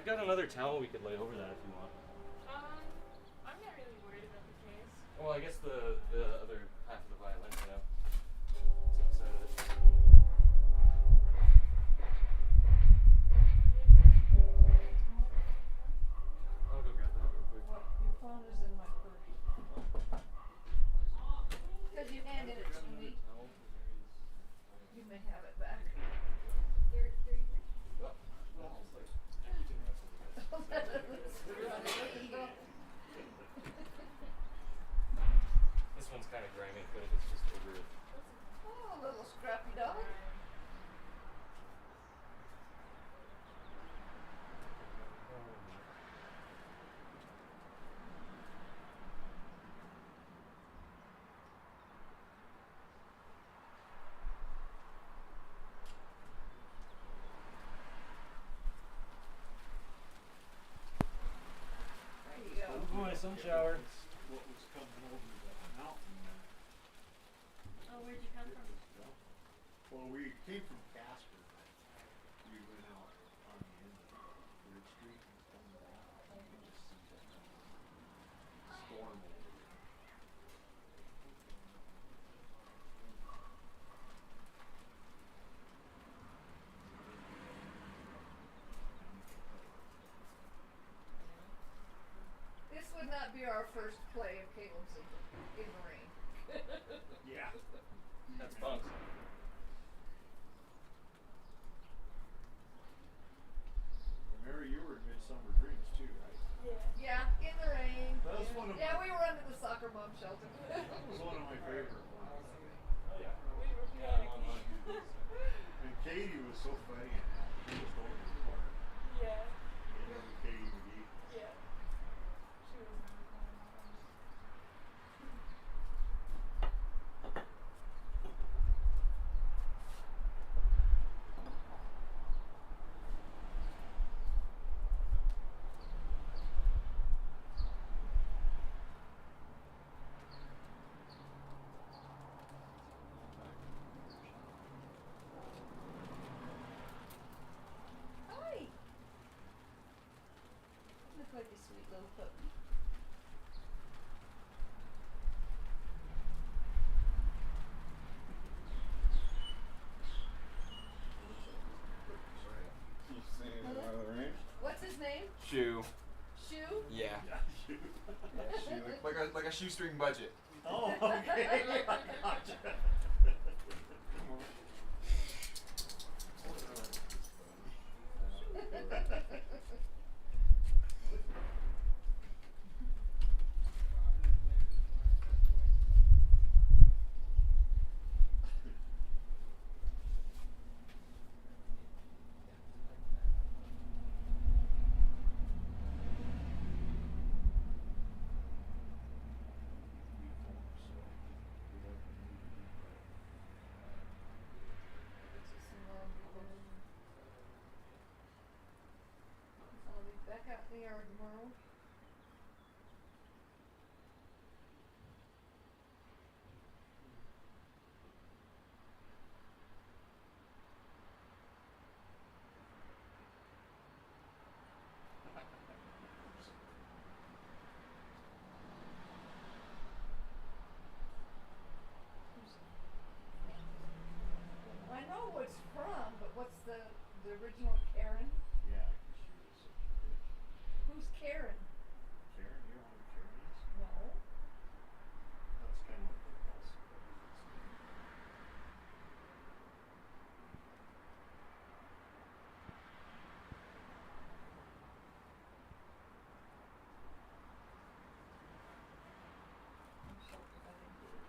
I've got another towel we could lay over that if you want. I'm not really worried about the case. Well, I guess the other half of the violin, you know. It's inside of it. I'll go grab that real quick. Well, your phone is in my purse. Because you handed it to me. You may have it back. There you go. Well, it's like everything else is This one's kind of grimy, but it's just over it. Oh, little scrappy dog. There you go. Oh boy, sun shower. What was coming over the mountain there. Oh, where'd you come from? Well, we came from Casper, but we went out on the end of Ridge Street and coming back. You can just see that storm over there. This would not be our first play of Caleb's in the rain. Yeah. That's Punk's. Mary, you were in Midsummer Dreams too, right? Yeah, in the rain. That was one of Yeah, my, we were under the soccer mom shelter. that was one of my favorite ones. Oh yeah. We were Yeah, I'm on mine. And Katie was so funny in that. She was going to the park. Yeah. You know, Katie McGee. Yeah. She was Hi. Look like a sweet little puppy. She's saying out of the rain. What's his name? Shoe. Shoe? Yeah. Yeah, shoot. Yeah, shoe. Like a shoestring budget. Oh, okay. Gotcha. I'll be back out in the yard tomorrow. I know what it's from, but what's the original Karen? Yeah, 'cause she was such a bitch. Who's Karen? Karen, you know who Karen is? No. That's kind of what they call somebody that's I'm shocked if I didn't get it.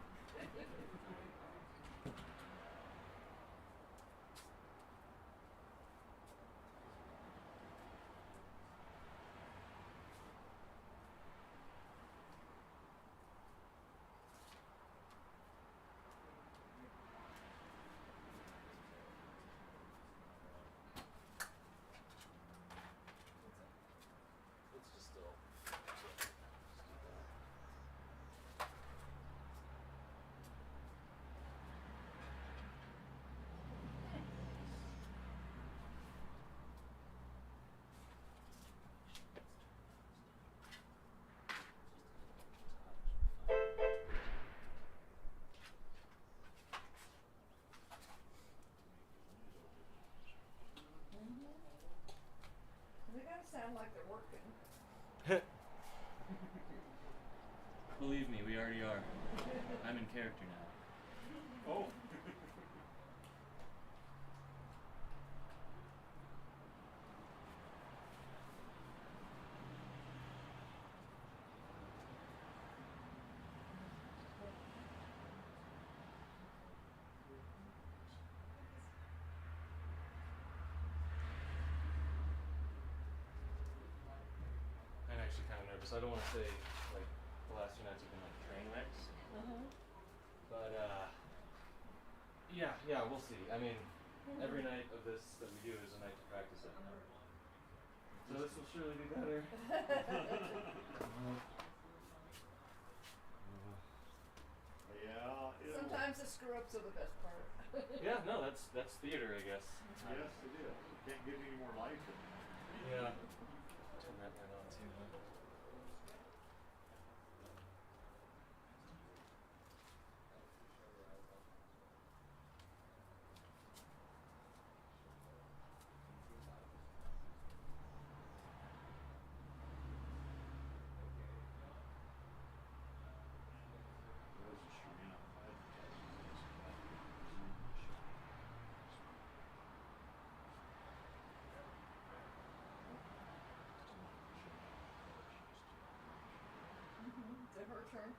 character now. Oh. I'm actually kind of nervous. I don't want to say like the last 2 nights have been like train wrecks, but yeah, we'll see. I mean, every night of this that we do is a night to practice it. So this will surely be better. Yeah. Sometimes the screw ups are the best part. Yeah, no, that's theater, I guess. Yes, it is. You can't get any more life in that. Yeah. Turn that light on too, huh? There was a Shrimp advertising this about Is it her turn?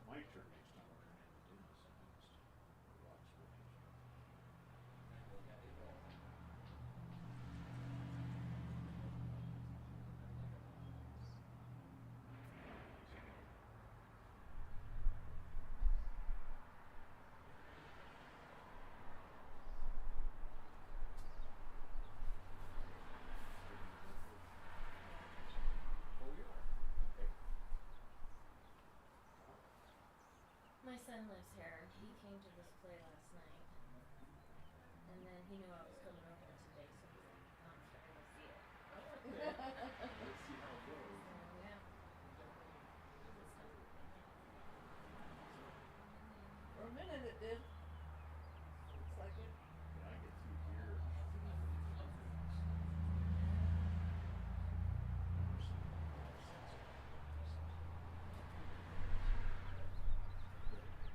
My turn next time we're turning into Dennis next. Watch what he's My son lives here. He came to this play last night. And then he knew I was coming over today, so he's like, Mom, should I go see it? Let's see how it goes. So, yeah. For a minute it did. Looks like it. Yeah, I get through here.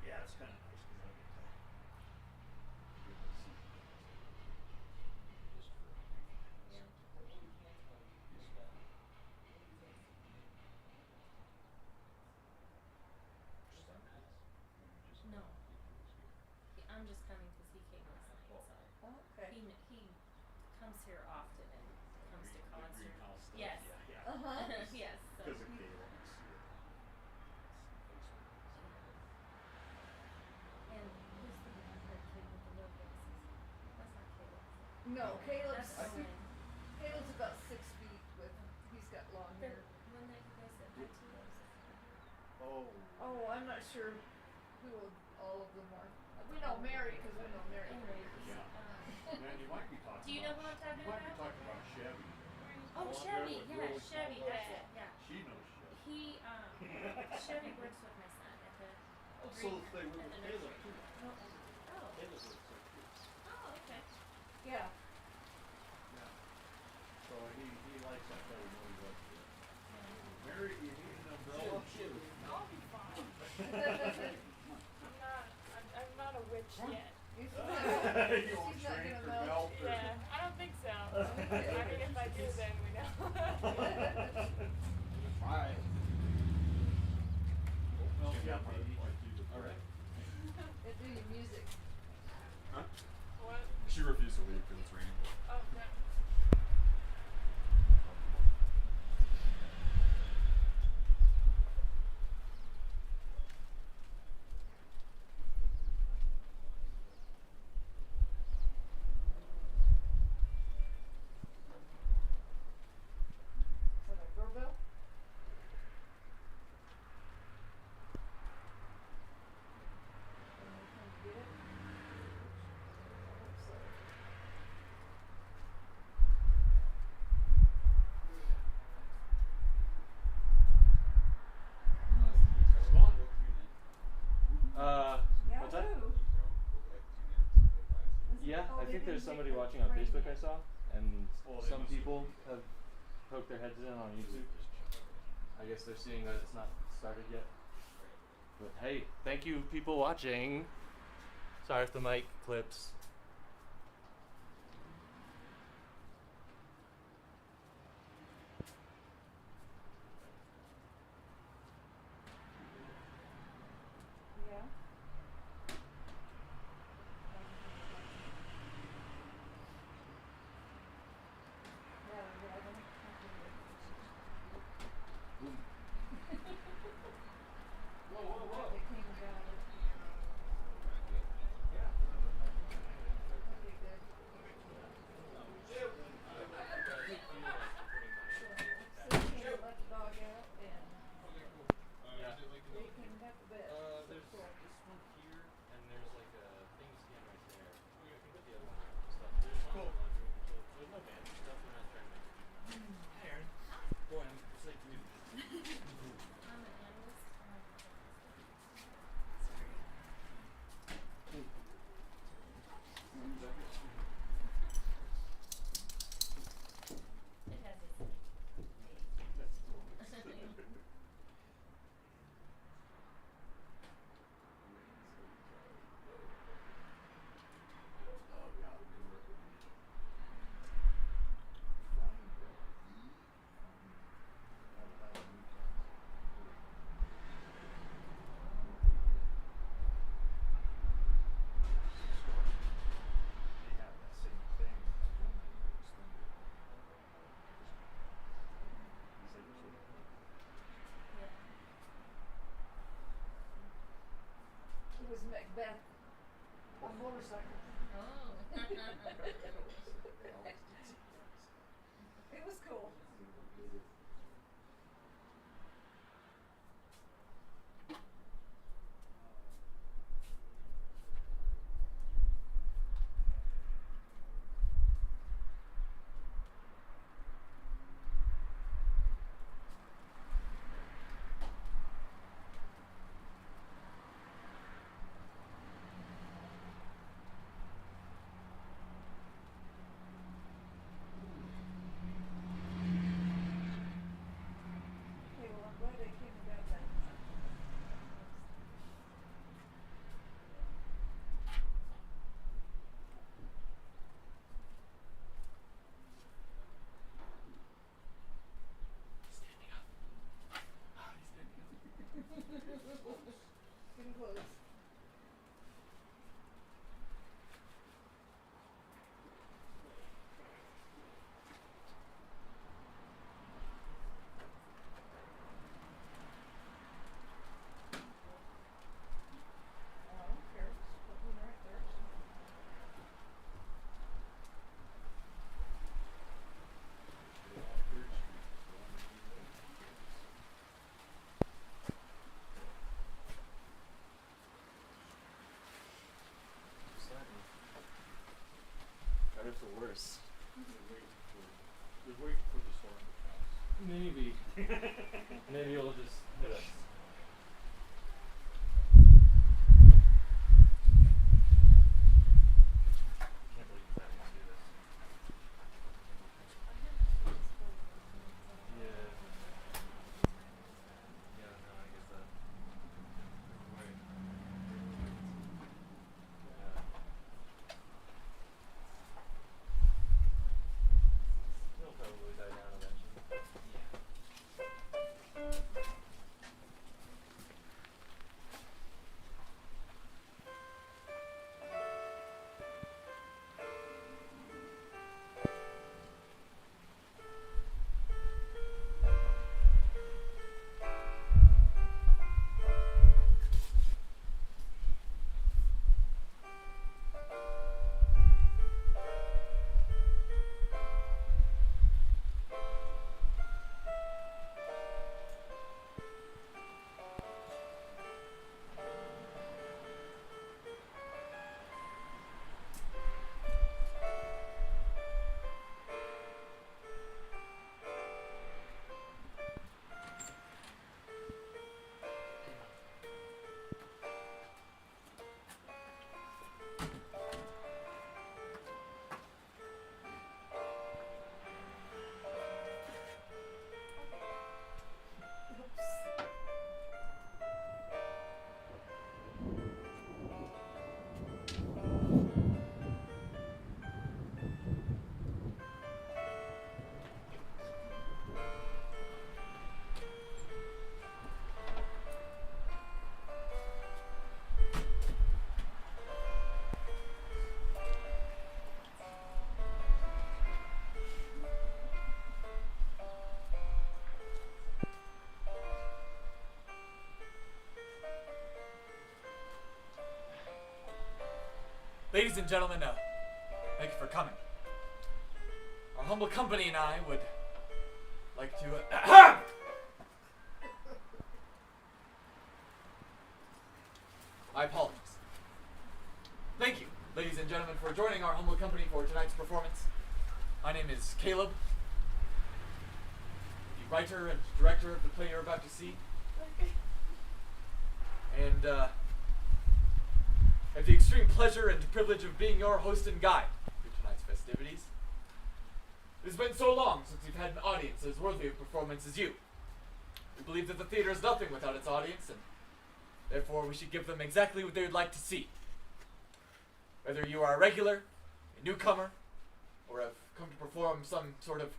Yeah, it's kind of nice because I get to see just for a Yeah. No. I'm just coming because he came last night, so. Okay. He comes here often and comes to concerts. greenhouse stuff. Yes. Yeah. Yes. So. Because of Caleb, I see it. And who's the that kid with the little glasses? That's not Caleb. No, Caleb's That's Owen. Caleb's about 6 feet with he's got long The hair. one that you guys said hi to. That was Oh. Oh, I'm not sure who all of them are. We know Mary because we know Mary. Anyways, Yeah. Man, you might be talking Do you know about who I'm talking you might be about? talking about Chevy. oh, Blonde Chevy. hair with Yeah, really Chevy. small That's legs. it. Yeah. She knows Chevy. He Chevy works with my son at the. Oh, so green- they were at with the Caleb nursery. too. Oh. Oh. Caleb works there too. Oh. Okay. Yeah. Yeah. So he likes that guy who knows what to do. Mary, do you need an umbrella? I'll be fine. I'm not a witch yet. She's You won't she's not shrink gonna or melt. melt or- Yeah, I don't think so. I mean, if I do, then we know. Try. Well, yeah, All right. They do your music. Huh? What? She refused to leave because it's raining. Oh, no. Is that a doorbell? Anyone come to get it? I hope so. Yeah, What's that? who? Yeah, Oh, I they think there's didn't somebody take the watching on rain Facebook I yet. saw, and Oh, they some must have- people have poked their heads in on YouTube. I guess they're seeing that it's not started yet. But hey, thank you, people watching. Sorry if the mic clips. Yeah. Yeah, we're driving. Whoa, whoa, whoa. They came and got it. Yeah. Okay, good. So they came and let the dog out and Yeah. they came and got the bed. There's Cool. this one here, and there's like a thing to scan right there. I can put the other one out and stuff. There's one in the laundry room, so there's no fancy stuff. We're not trying to make it too much. Hey, Aaron. Boy, I'm excited to do this. I'm an analyst. It has its days. Oh yeah, we were flying the out of they have that same thing. Yeah. It was Macbeth on a motorcycle. Oh. It was cool. Ladies and gentlemen, thank you for coming. Our humble company and I would like to... My apologies. Thank you, ladies and gentlemen, for joining our humble company for tonight's performance. My name is Caleb, the writer and director of the play you're about to see. And I have the extreme pleasure and privilege of being your host and guide through tonight's festivities. It has been so long since we've had an audience as worthy of performance as you. We believe that the theater is nothing without its audience, and therefore we should give them exactly what they would like to see. Whether you are a regular, a newcomer, or have come to perform some sort of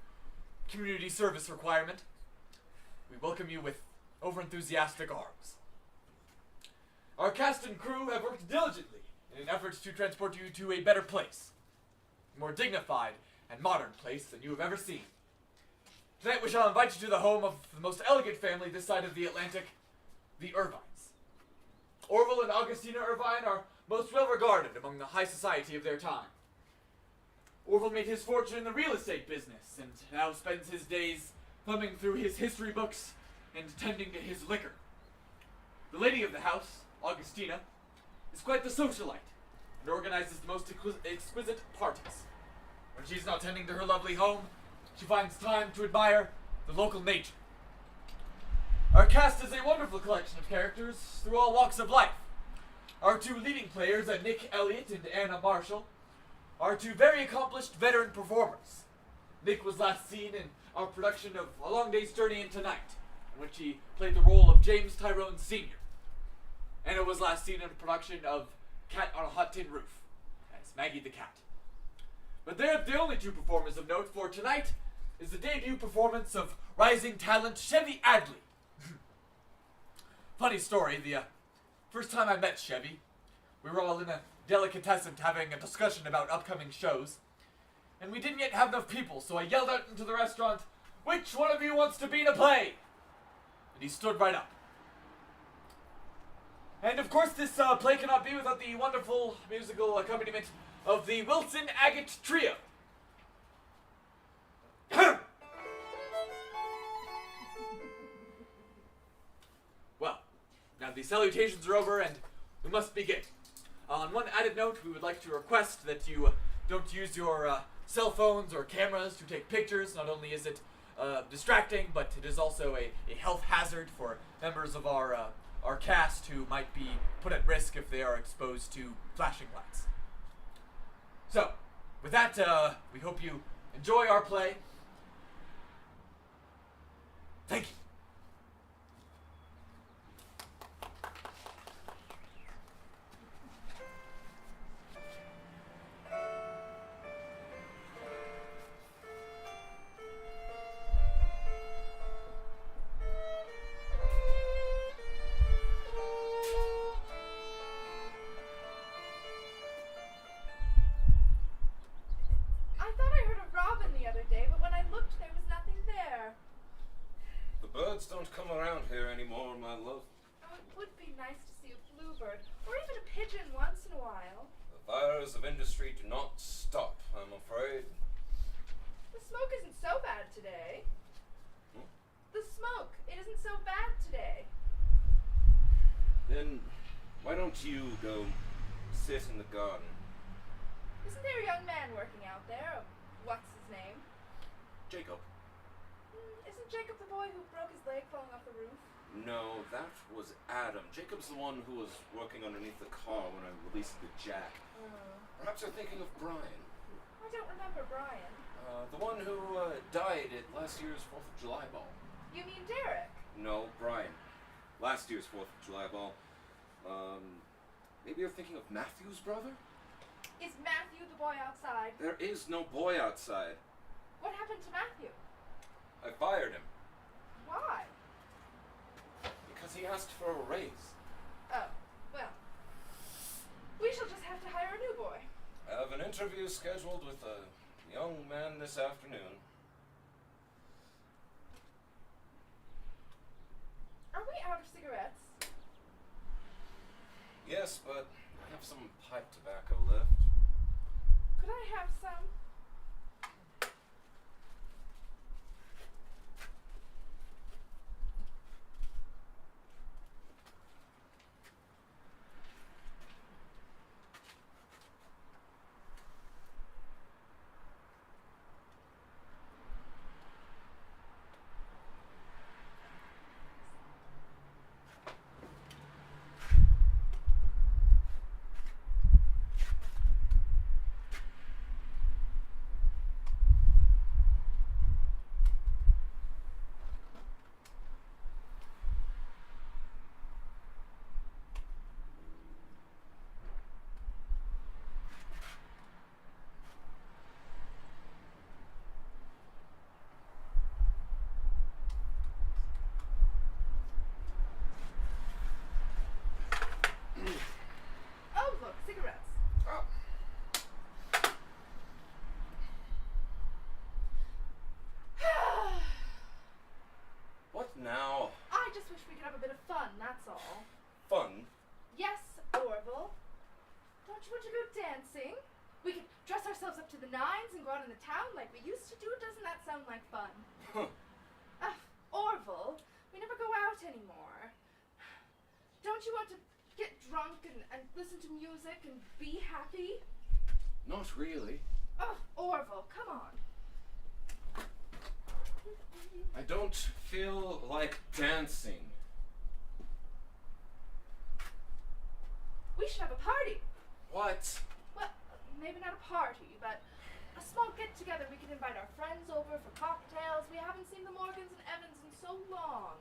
community service requirement, we welcome you with over-enthusiastic arms. Our cast and crew have worked diligently in an effort to transport you to a better place, a more dignified and modern place than you have ever seen. Tonight we shall invite you to the home of the most elegant family this side of the Atlantic, the Irvines. Orville and Augustina Irvine are most well regarded among the high society of their time. Orville made his fortune in the real estate business and now spends his days thumbing through his history books and tending to his liquor. The lady of the house, Augustina, is quite the socialite and organizes the most exquisite parties. When she's not tending to her lovely home, she finds time to admire the local nature. Our cast is a wonderful collection of characters through all walks of life. Our two leading players, Nick Elliott and Anna Marshall, are two very accomplished veteran performers. Nick was last seen in our production of A Long Day's Journey into Night, in which he played the role of James Tyrone Sr. Anna was last seen in a production of Cat on a Hot Tin Roof, as Maggie the Cat. But they're the only two performers of note, for tonight is the debut performance of rising talent Chevy Adley. Funny story, the first time I met Chevy, we were all in a delicatessen having a discussion about upcoming shows, and we didn't yet have enough people, so I yelled out into the restaurant, "Which one of you wants to be in a play?" And he stood right up. And of course this play cannot be without the wonderful musical accompaniment of the Wilson Agate Trio. Well, now the salutations are over and we must begin. On one added note, we would like to request that you don't use your cell phones or cameras to take pictures. Not only is it distracting, but it is also a health hazard for members of our cast who might be put at risk if they are exposed to flashing lights. So, with that, we hope you enjoy our play. Thank you. I thought I heard a robin the other day, but when I looked, there was nothing there. The birds don't come around here anymore, my love. Oh, it would be nice to see a bluebird, or even a pigeon once in a while. The fires of industry do not stop, I'm afraid. The smoke isn't so bad today. Hmm? The smoke, it isn't so bad today. Then why don't you go sit in the garden? Isn't there a young man working out there? What's his name? Jacob. Isn't Jacob the boy who broke his leg falling off the roof? No, that was Adam. Jacob's the one who was working underneath the car when I released the jack. Perhaps you're thinking of Brian. I don't remember Brian. The one who died at last year's 4th of July ball. You mean Derek? No, Brian. Last year's 4th of July ball. Maybe you're thinking of Matthew's brother? Is Matthew the boy outside? There is no boy outside. What happened to Matthew? I fired him Why? because he asked for a raise. Oh, well. We shall just have to hire a new boy. I have an interview scheduled with a young man this afternoon. Are we out of cigarettes? Yes, but I have some pipe tobacco left. Could I have some? Oh, look, cigarettes. Oh. What now? I just wish we could have a bit of fun, that's all. Fun? Yes, Orville. Don't you want to go dancing? We could dress ourselves up to the nines and go out in the town like we used to do. Doesn't that sound like fun? Huh. Orville, we never go out anymore. Don't you want to get drunk and listen to music and be happy? Not really. Oh, Orville, come on. I don't feel like dancing. We should have a party. What? Well, maybe not a party, but a small get-together. We can invite our friends over for cocktails. We haven't seen the Morgans and Evans in so long.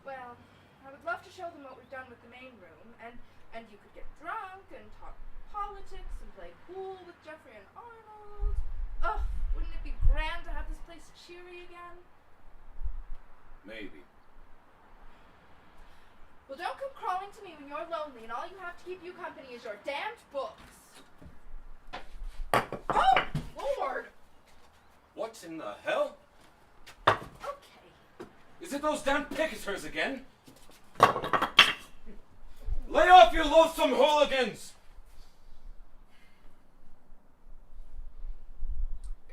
Well, I would love to show them what we've done with the main room, and you could get drunk and talk politics and play pool with Jeffrey and Arnold. Oh, wouldn't it be grand to have this place cheery again? Maybe. Well, don't come crawling to me when you're lonely and all you have to keep you company is your damned books. Oh, Lord! What in the hell? Okay. Is it those damn picketers again? Lay off, you loathsome hooligans!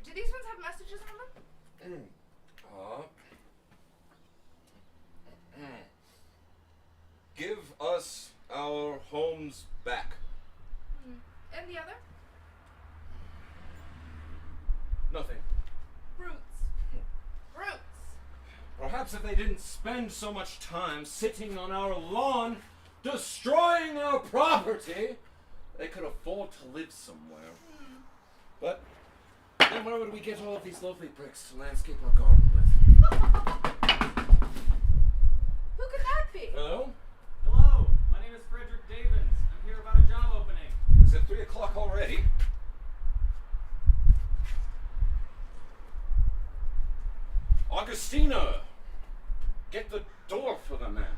Do these ones have messages on them? Give us our homes back. And the other? Nothing. Brutes. Brutes. Perhaps if they didn't spend so much time sitting on our lawn, destroying our property, they could afford to live somewhere. But then where would we get all of these lovely bricks to landscape our garden with? Who could that be? Hello? Hello, my name is Frederick Davins. I'm here about a job opening. Is it 3 o'clock already? Augustina! Get the door for the man.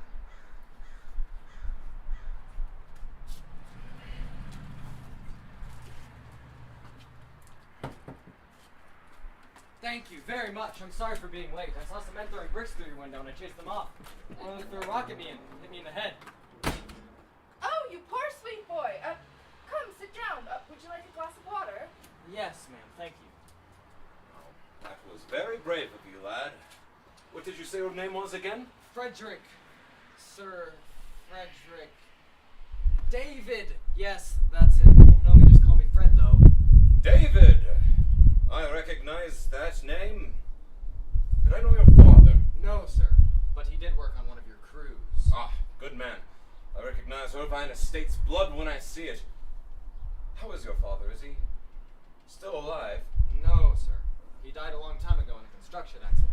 Thank you very much. I'm sorry for being late. I saw some men throwing bricks through your window and I chased them off. One of them threw a rock at me and hit me in the head. Oh, you poor sweet boy. Come, sit down. Would you like a glass of water? Yes, ma'am. Thank you. That was very brave of you, lad. What did you say your name was again? Frederick. Sir Frederick. David. Yes, that's it. You won't know me. Just call me Fred, though. David! I recognize that name. Did I know your father? No, sir. But he did work on one of your crews. Ah, good man. I recognize Irvine Estate's blood when I see it. How is your father? Is he still alive? No, sir. He died a long time ago in a construction accident.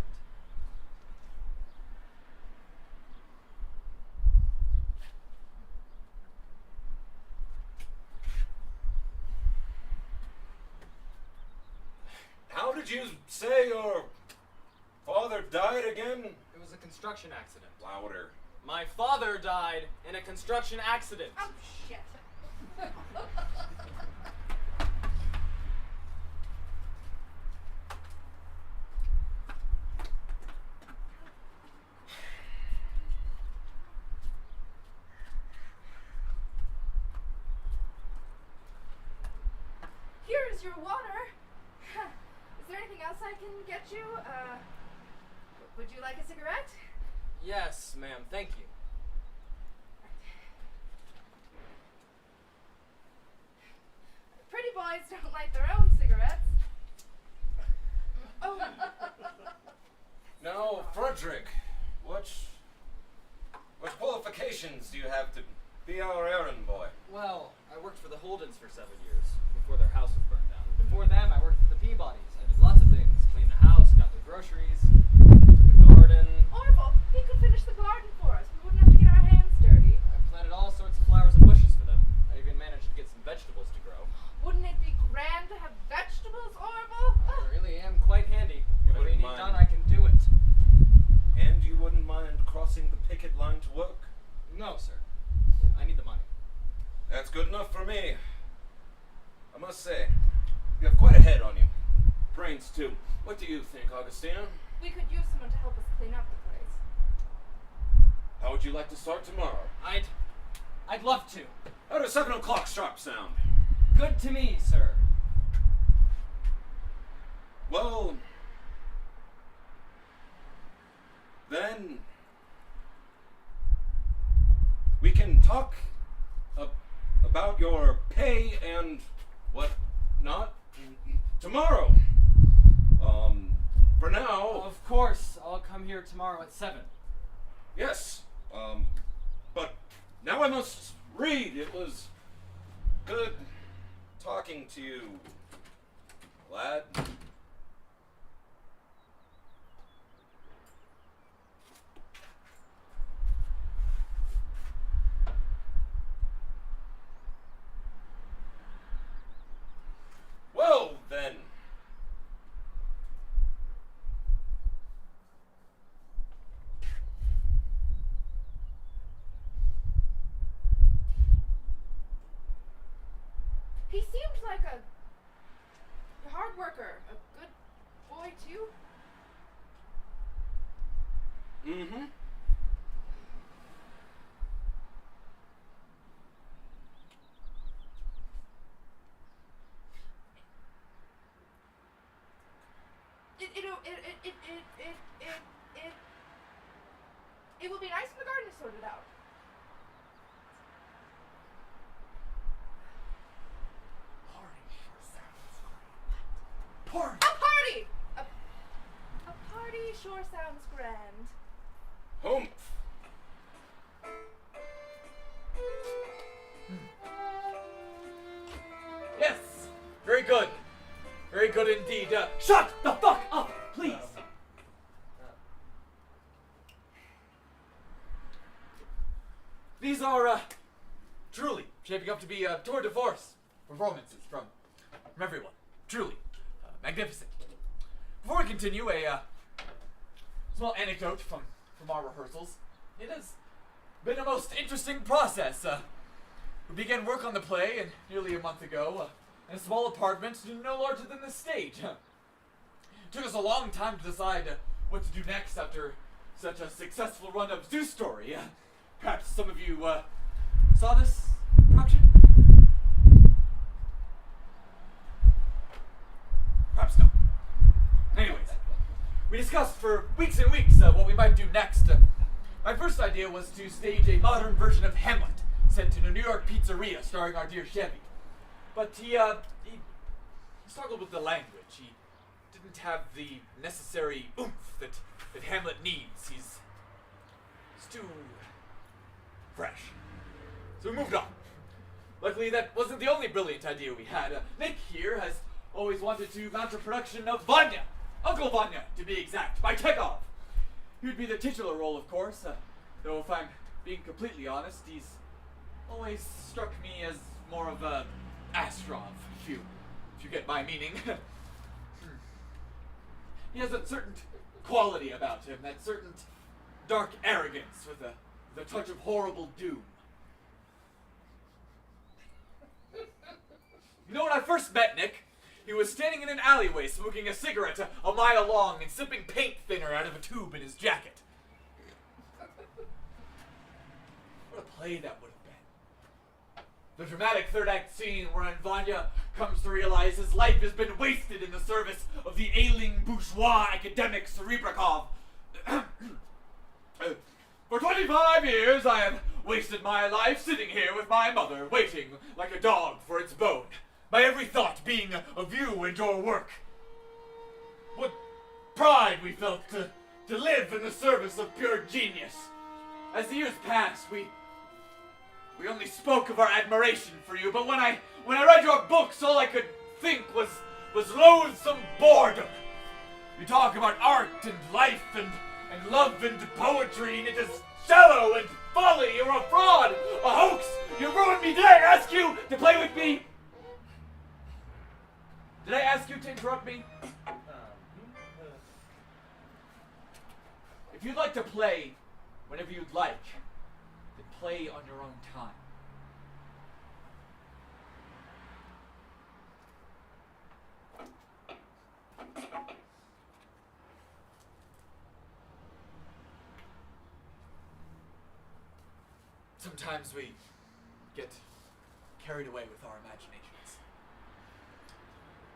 How did you say your father died again? It was a construction accident. Louder. My father died in a construction accident. Oh, shit. Here's your water. Is there anything else I can get you? Would you like a cigarette? Yes, ma'am. Thank you. Pretty boys don't light their own cigarettes. Oh. Now, Frederick, what qualifications do you have to be our errand boy? Well, I worked for the Holdens for 7 years before their house was burned down. Before them, I worked for the Peabodys. I did lots of things. Cleaned the house, got the groceries, tended the garden. Orville, he could finish the garden for us. We wouldn't have to get our hands dirty. I planted all sorts of flowers and bushes for them. I even managed to get some vegetables to grow. Wouldn't it be grand to have vegetables, Orville? I really am quite handy. Whatever you wouldn't need mind. done, I can do it. And you wouldn't mind crossing the picket line to work? No, sir. I need the money. That's good enough for me. I must say, you have quite a head on you. Brains, too. What do you think, Augustina? We could use someone to help us clean up the place. How would you like to start tomorrow? I'd love to. How does 7 o'clock sharp sound? Good to me, sir. Well, then we can talk about your pay and what not tomorrow. For now, Of course, I'll come here tomorrow at 7. yes. But now I must read. It was good talking to you, lad. Well, then. He seemed like a hard worker, a good boy too. Mm-hmm. It will be nice when the garden is sorted out. Party! A party! A party sure sounds grand. Humph. Yes! Very good. Very good indeed. Shut the fuck up, please! These are, truly shaping up to be tour de force performances from everyone. Truly. Magnificent. Before we continue, a small anecdote from our rehearsals. It has been a most interesting process. We began work on the play nearly a month ago in a small apartment no larger than this stage. It took us a long time to decide what to do next after such a successful run of Zeus Story. Perhaps some of you saw this production? Perhaps not. Anyways, we discussed for weeks and weeks what we might do next. My first idea was to stage a modern version of Hamlet, set in a New York pizzeria starring our dear Chevy. But he struggled with the language. He didn't have the necessary oomph that Hamlet needs. He's too fresh. So we moved on. Luckily, that wasn't the only brilliant idea we had. Nick here has always wanted to mount a production of Vanya, Uncle Vanya, to be exact, by Chekhov. He would be the titular role, of course, though if I'm being completely honest, he's always struck me as more of a Astrov, if you get my meaning. He has a certain quality about him, that certain dark arrogance with a touch of horrible doom. You know, when I first met Nick, he was standing in an alleyway smoking a cigarette a mile long and sipping paint thinner out of a tube in his jacket. What a play that would have been. The dramatic third act scene wherein Vanya comes to realize his life has been wasted in the service of the ailing bourgeois academic Serebrakov. For 25 years I have wasted my life sitting here with my mother, waiting like a dog for its bone, my every thought being of you and your work. What pride we felt to live in the service of pure genius. As the years passed, we only spoke of our admiration for you, but when I read your books, all I could think was loathsome boredom. You talk about art and life and love and poetry, and it is shallow and folly. You're a fraud, a hoax. You ruined me. Did I ask you to play with me? Did I ask you to interrupt me? If you'd like to play whenever you'd like, then play on your own time. Sometimes we get carried away with our imaginations.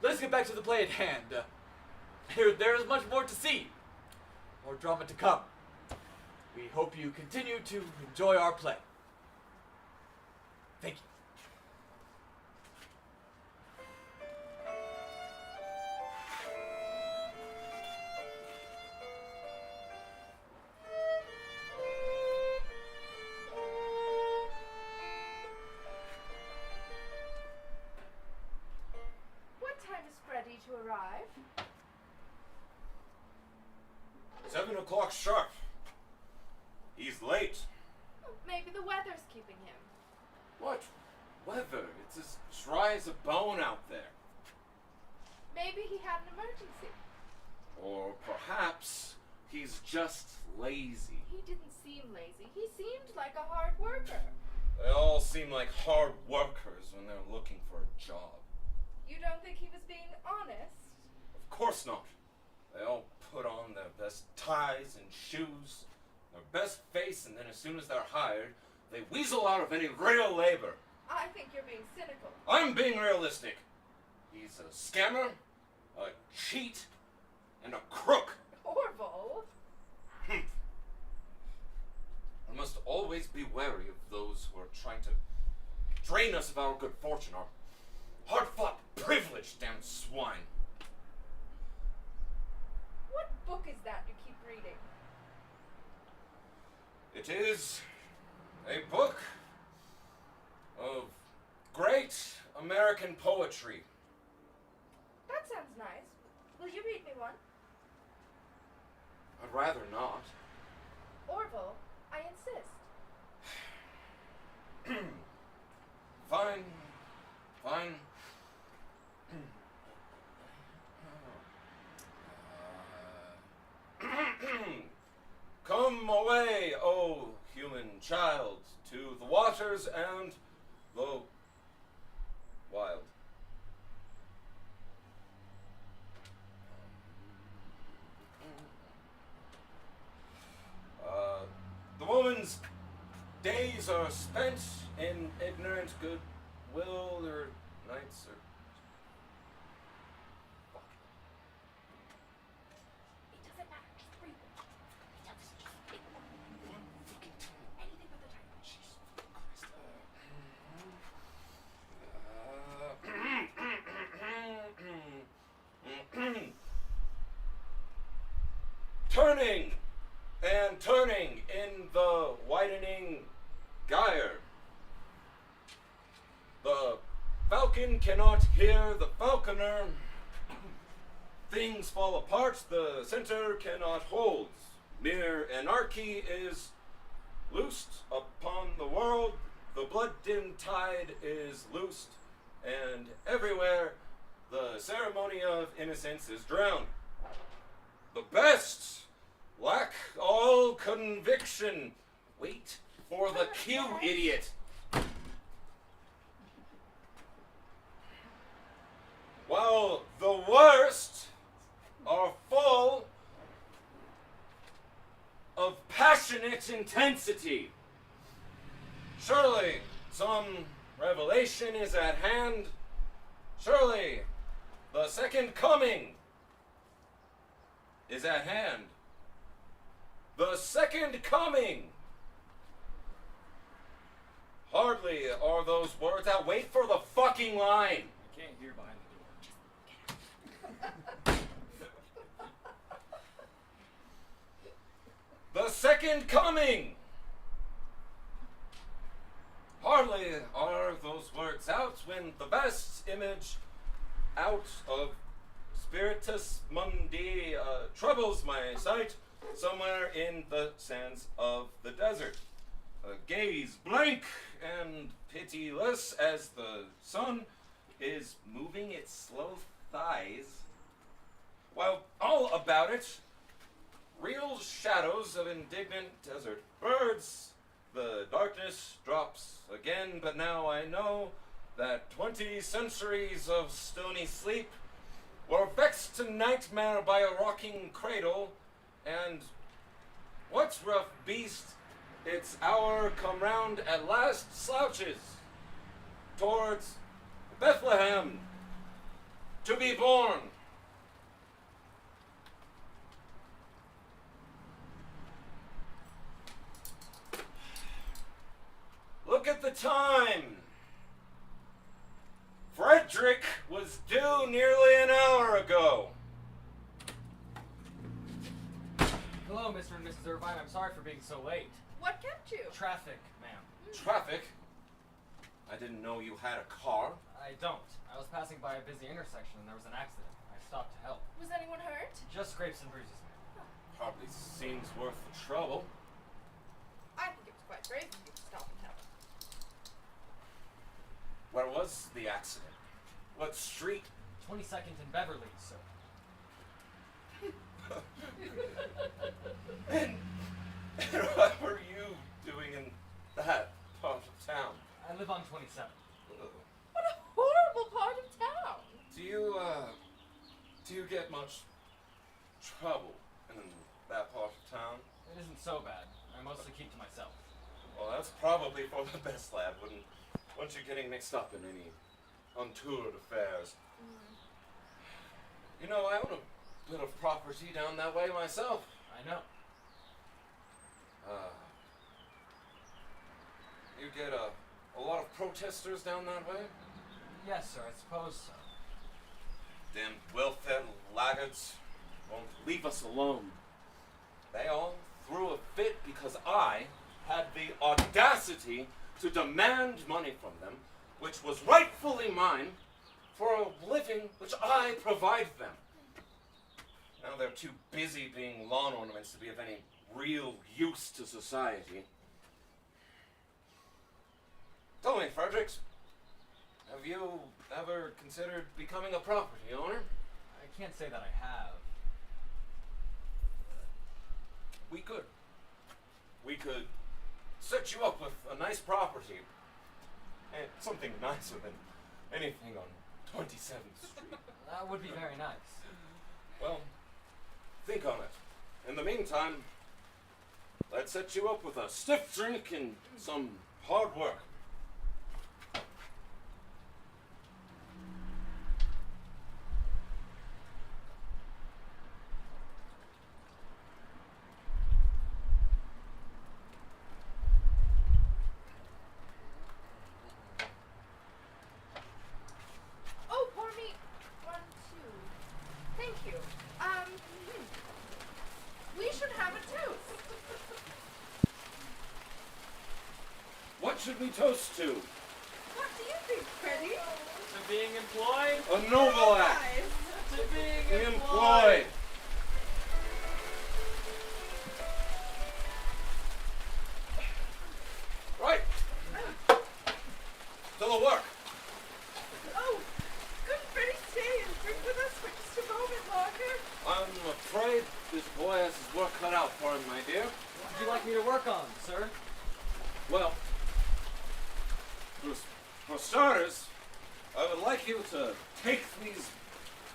Let's get back to the play at hand. There is much more to see. More drama to come. We hope you continue to enjoy our play. Thank you. What time is Freddie to arrive? 7 o'clock sharp. He's late. Maybe the weather's keeping him. What weather? It's as dry as a bone out there. Maybe he had an emergency. Or perhaps he's just lazy. He didn't seem lazy. He seemed like a hard worker. They all seem like hard workers when they're looking for a job. You don't think he was being honest? Of course not. They all put on their best ties and shoes, their best face, and then as soon as they're hired, they weasel out of any real labor. I think you're being cynical. I'm being realistic. He's a scammer, a cheat, and a crook. Orville? I must always be wary of those who are trying to drain us of our good fortune, our hard-fought privilege, damn swine. What book is that you keep reading? It is a book of great American poetry. That sounds nice. Will you read me one? I'd rather not. Orville, I insist. Fine. Fine. Come away, O human child, to the waters and the wild. The woman's days are spent in ignorant goodwill, her nights are... It doesn't matter. Just read it. Anything but the title. Jesus Christ. Turning and turning in the widening gyre. The falcon cannot hear the falconer. Things fall apart, the center cannot hold. Mere anarchy is loosed upon the world. The blood-dimmed tide is loosed, and everywhere the ceremony of innocence is drowned. The best lack all conviction. Wait for the cue, idiot. While the worst are full of passionate intensity. Surely some Revelation is at hand. Surely, the second coming is at hand. The second coming. Hardly are those words out. Wait for the fucking line. I can't hear behind the door. The second coming. Hardly are those words out when the best image out of Spiritus Mundi troubles my sight somewhere in the sands of the desert. A gaze blank and pitiless as the sun is moving its slow thighs, while all about it, real shadows of indignant desert birds. The darkness drops again, but now I know that 20 centuries of stony sleep were vexed to nightmare by a rocking cradle, and what rough beast its hour come round at last slouches towards Bethlehem to be born. Look at the time. Frederick was due nearly an hour ago. Hello, Mr. and Mrs. Irvine. I'm sorry for being so late. What kept you? Traffic, ma'am. Traffic? I didn't know you had a car. I don't. I was passing by a busy intersection and there was an accident. I stopped to help. Was anyone hurt? Just scrapes and bruises, ma'am. Hardly seems worth the trouble. I think it was quite brave of you to stop and help. Where was the accident? What street? 22nd and Beverly, sir. And what were you doing in that part of town? I live on 27. What a horrible part of town! Do you get much trouble in that part of town? It isn't so bad. I mostly keep to myself. Well, that's probably for the best, lad. Wouldn't you getting mixed up in any untoward affairs. You know, I own a bit of property down that way myself. I know. You get a lot of protesters down that way? Yes, sir, I suppose so. Them well-fed laggards won't leave us alone. They all threw a fit because I had the audacity to demand money from them, which was rightfully mine, for a living which I provide them. Now they're too busy being lawn ornaments to be of any real use to society. Tell me, Fredericks, have you ever considered becoming a property owner? I can't say that I have. We could set you up with a nice property. And something nicer than anything on 27th Street. That would be very nice. Well, think on it. In the meantime, let's set you up with a stiff drink and some hard work. Oh, pour me 1, 2. Thank you. We should have a toast. What should we toast to? What do you think, Freddie? To being employed? A noble act. Guys. To being Employed. Right. To the work. Oh, couldn't Freddie stay and drink with us for just a moment longer? I'm afraid this boy has his work cut out for him, my dear. What would you like me to work on, sir? Well, for starters, I would like you to take these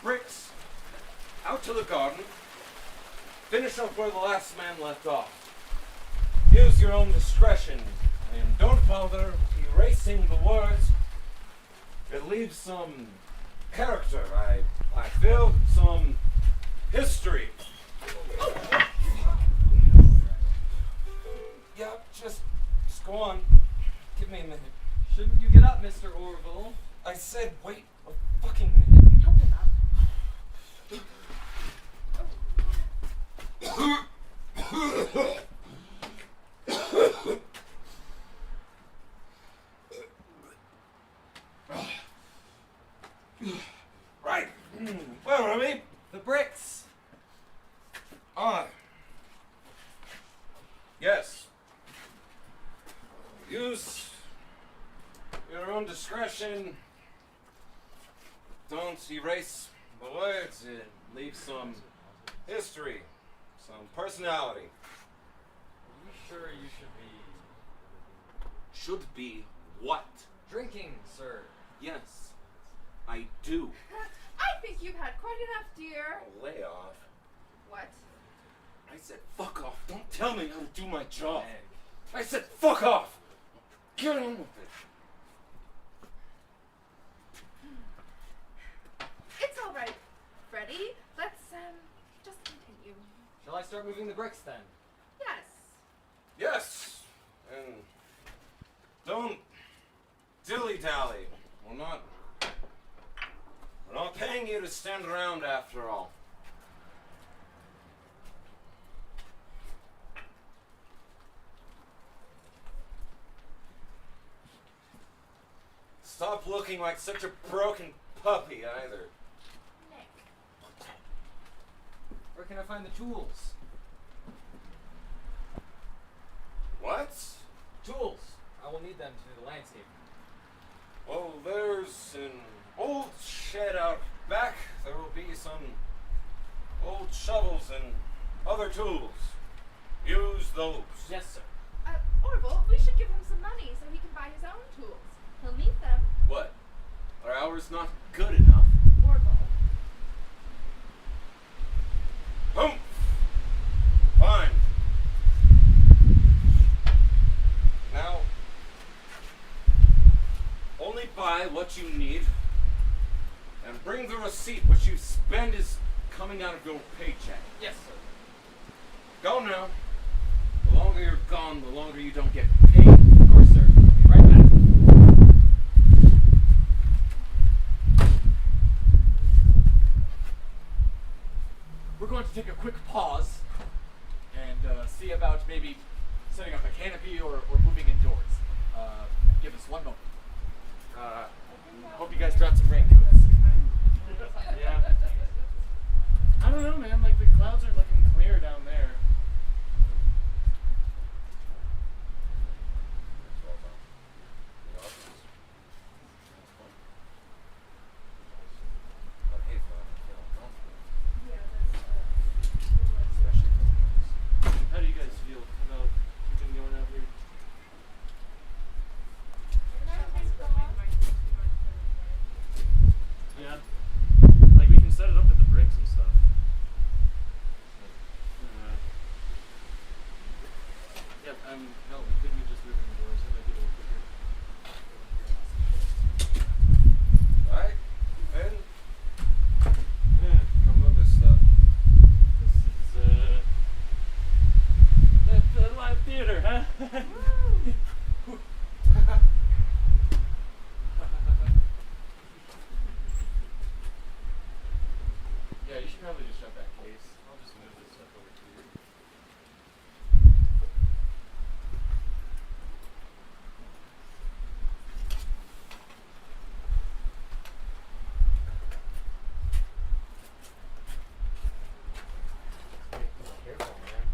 bricks out to the garden, finish up where the last man left off. Use your own discretion, and don't bother erasing the words, it leaves some character. I feel some history. Yeah, just go on. Give me a minute. Shouldn't you get up, Mr. Orville? I said wait a fucking minute. Help him up. Right. Where are we? The bricks. Yes. Use your own discretion. Don't erase the words. Leave some history, some personality. Are you sure you should be Should be what? drinking, sir? Yes, I do. I think you've had quite enough, dear. Lay off. What? I said fuck off. Don't tell me how to do my job. Egg. I said fuck off. Get on with it. It's all right, Freddie. Let's just continue. Shall I start moving the bricks then? Yes. Yes, and don't dilly-dally. We're not paying you to stand around after all. Stop looking like such a broken puppy either. Nick. Where can I find the tools? What? Tools. I will need them to do the landscape. Well, there's an old shed out back. There will be some old shovels and other tools. Use those. Yes, sir. Orville, we should give him some money so he can buy his own tools. He'll need them. What? Are ours not good enough? Orville. Humph! Fine. Now, only buy what you need and bring the receipt. What you spend is coming out of your paycheck. Yes, sir. Go now. The longer you're gone, the longer you don't get paid. Of course, sir. I'll be right back. We're going to take a quick pause and see about maybe setting up a canopy or moving indoors. Give us 1 moment. Hope you guys brought some raincoats. Yeah. I don't know, man. Like, the clouds are looking clear down there. How do you guys feel about keeping going out here? Yeah. Like, we can set it up with the bricks and stuff. Yep, hell, couldn't we just move it indoors? That might be a little quicker. Alright, Ben, Yeah. come with this stuff. This is, that's a live theater, huh? Yeah, you should probably just shut that case. I'll just move this stuff over to you. Careful, man.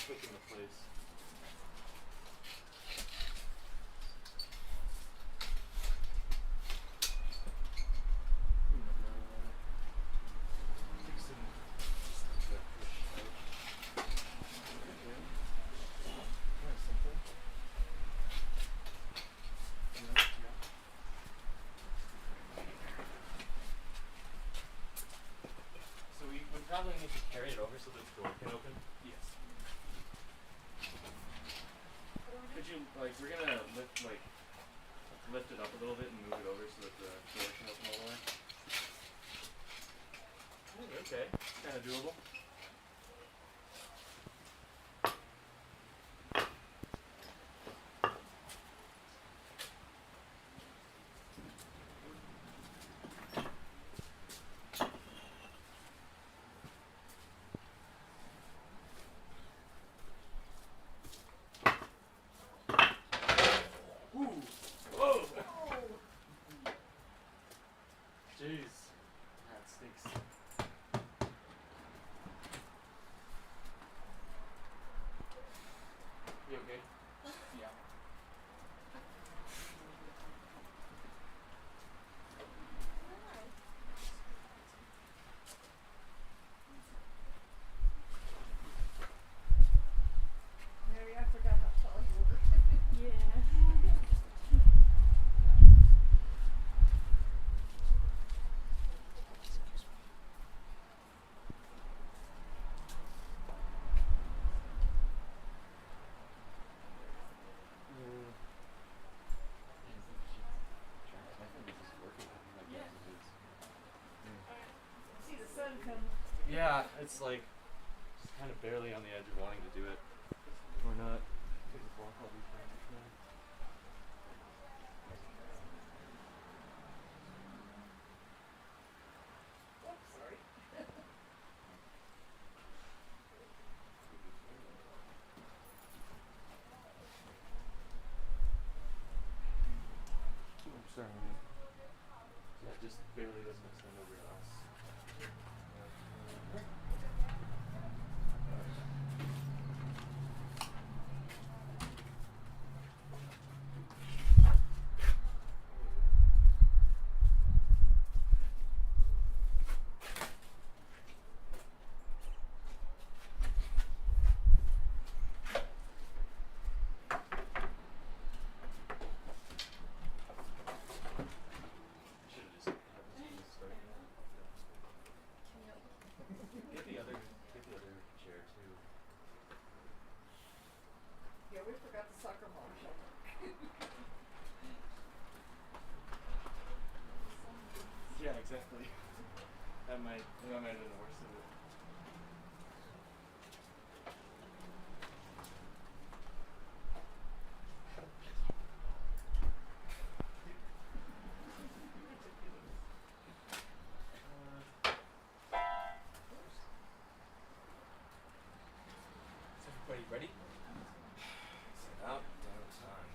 click into place. So we would probably need to carry it over so this door can open. Yes. Could you, like, we're gonna lift it up a little bit and move it over so that the door can open all the way? Okay, kind of doable. Whoa! Jeez, that stinks. You okay? Yeah. Mary, I forgot how tall you were. Yeah. See the sun come. Yeah, it's like just kind of barely on the edge of wanting to do it. Or not. Oops, sorry. I'm sorry. Yeah, just barely doesn't extend over your house. Should have just had this start. Get the other chair too. Yeah, we forgot the soccer mom shelter. Yeah, exactly. That might have been the worst of it. Is everybody ready? Set out down time.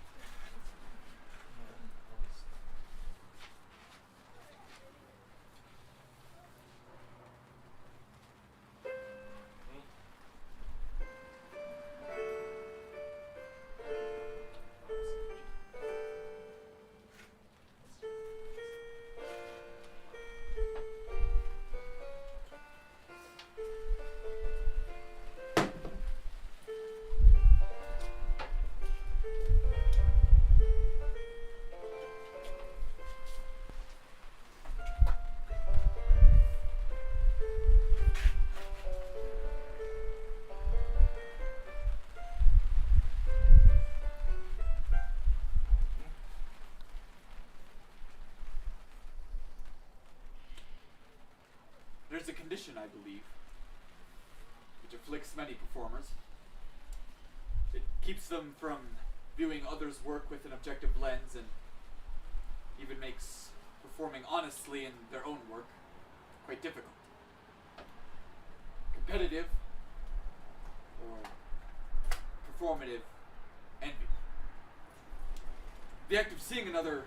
There's a condition, I believe, which afflicts many performers. It keeps them from viewing others' work with an objective lens and even makes performing honestly in their own work quite difficult. Competitive or performative envy. The act of seeing another's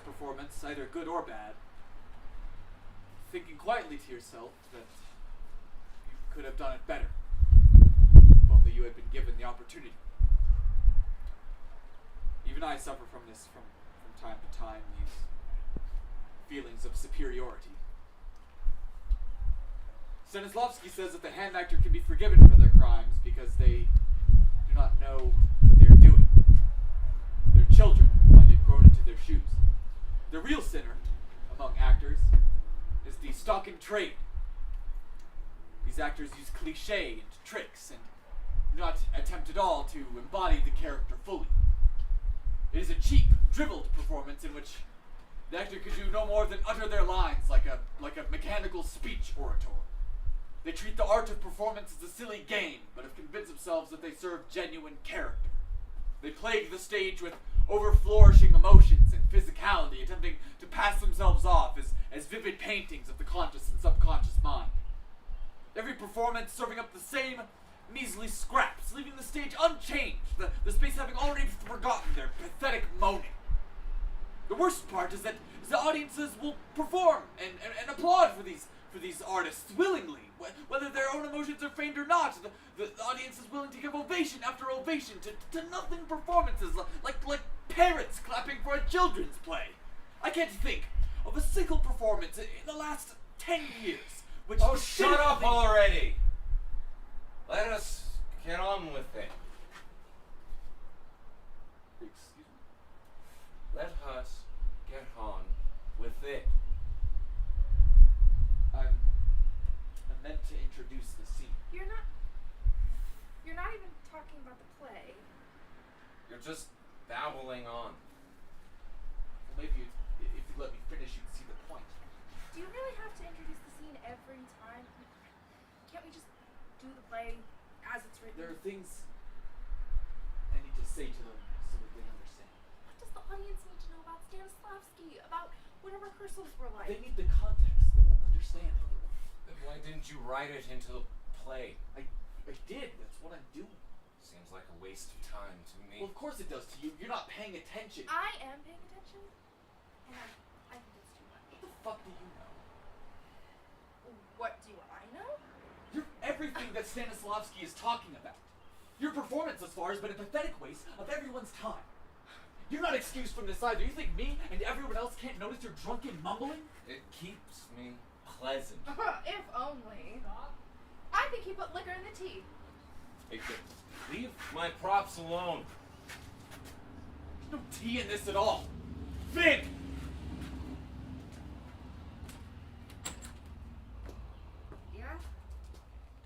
performance, either good or bad, thinking quietly to yourself that you could have done it better. If only you had been given the opportunity. Even I suffer from this from time to time, these feelings of superiority. Stanislavski says that the hand actor can be forgiven for their crimes because they do not know what they're doing. Their children might have grown into their shoes. The real sinner among actors is the stock in trade. These actors use cliché and tricks and do not attempt at all to embody the character fully. It is a cheap, dribbled performance in which the actor could do no more than utter their lines like a mechanical speech orator. They treat the art of performance as a silly game, but have convinced themselves that they serve genuine character. They plague the stage with over-flourishing emotions and physicality, attempting to pass themselves off as vivid paintings of the conscious and subconscious mind. Every performance serving up the same measly scraps, leaving the stage unchanged, the space having already forgotten their pathetic moaning. The worst part is that the audiences will perform and applaud for these artists willingly, whether their own emotions are feigned or not. The audience is willing to give ovation after ovation to nothing performances, like parents clapping for a children's play. I can't think of a single performance in the last 10 years which... Oh, shut up already! Let us get on with it. Excuse me? Let us get on with it. I meant to introduce the scene. You're not even talking about the play. You're just babbling on. Well, maybe if you let me finish, you can see the point. Do you really have to introduce the scene every time? Can't we just do the play as it's written? There are things I need to say to them so that they understand. What does the audience need to know about Stanislavski? About what our rehearsals were like? They need the context. They won't understand. Then why didn't you write it into the play? I did. That's what I'm doing. Seems like a waste of time to me. Well, of course it does to you. You're not paying attention. I am paying attention, and I think it's too much. What the fuck do you know? What do I know? You're everything that Stanislavski is talking about. Your performance thus far has been a pathetic waste of everyone's time. You're not excused from this either. You think me and everyone else can't notice your drunken mumbling? It keeps me pleasant. If only. I think he put liquor in the tea. Hey, leave my props alone. There's no tea in this at all. Finn! Yeah?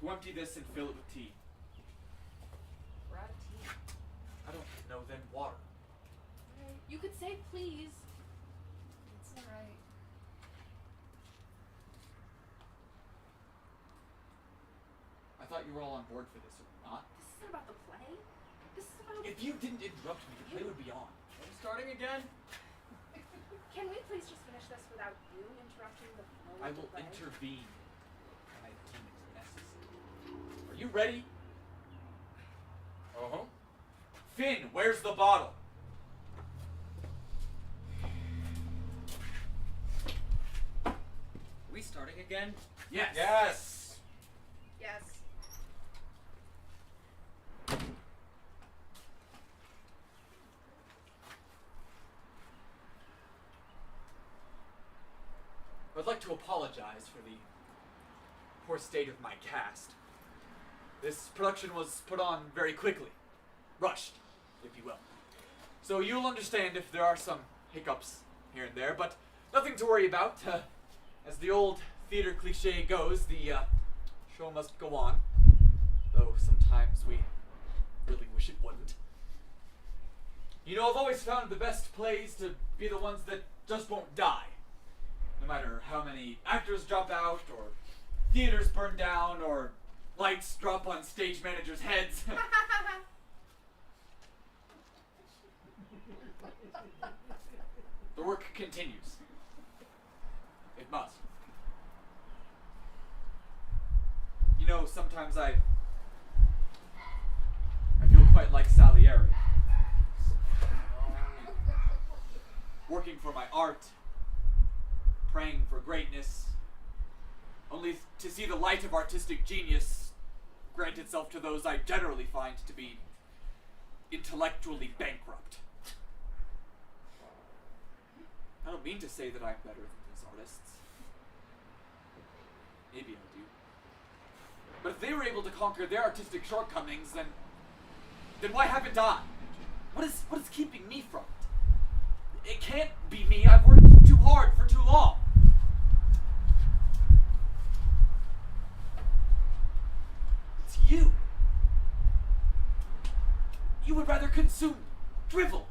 Go empty this and fill it with tea. We're out of tea. I don't know, then water. Right. You could say please. It's alright. I thought you were all on board for this, or not? This isn't about the play. This is about... If you didn't interrupt me, the play would be on. Are we starting again? Can we please just finish this without you interrupting the flow I of the will play? intervene when I deem it necessary. Are you ready? Uh-huh. Finn, where's the bottle? Are we starting again? Yes. Yes! Yes. I'd like to apologize for the poor state of my cast. This production was put on very quickly. Rushed, if you will. So you'll understand if there are some hiccups here and there, but nothing to worry about. As the old theater cliche goes, the show must go on. Though sometimes we really wish it wouldn't. You know, I've always found the best plays to be the ones that just won't die. No matter how many actors drop out, or theaters burn down, or lights drop on stage managers' heads. The work continues. It must. You know, sometimes I feel quite like Salieri. Working for my art, praying for greatness, only to see the light of artistic genius grant itself to those I generally find to be intellectually bankrupt. I don't mean to say that I'm better than these artists. Maybe I do. But if they were able to conquer their artistic shortcomings, then why haven't I? What is keeping me from it? It can't be me. I've worked too hard for too long. It's you. You would rather consume drivel.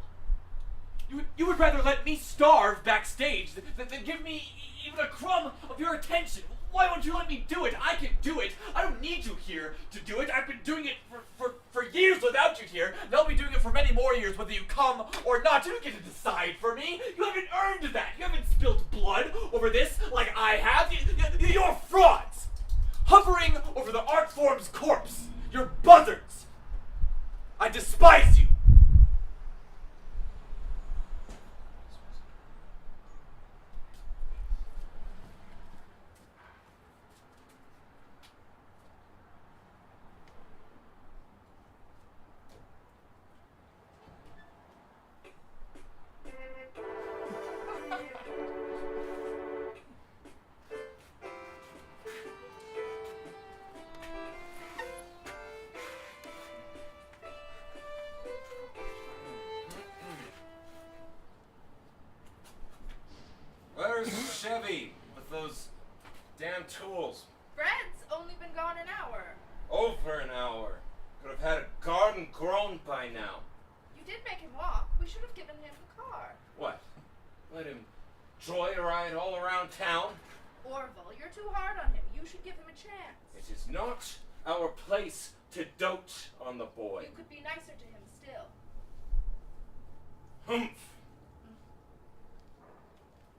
You would rather let me starve backstage than give me even a crumb of your attention. Why won't you let me do it? I can do it. I don't need you here to do it. I've been doing it for years without you here. And I'll be doing it for many more years whether you come or not. You don't get to decide for me. You haven't earned that. You haven't spilled blood over this like I have. You're frauds. Hovering over the art form's corpse. You're buzzards. I despise you. Where's Chevy with those damn tools? Fred's only been gone an hour. Over an hour. Could have had a garden grown by now. You did make him walk. We should have given him the car. What? Let him joyride all around town? Orville, you're too hard on him. You should give him a chance. It is not our place to dote on the boy. You could be nicer to him still. Humph.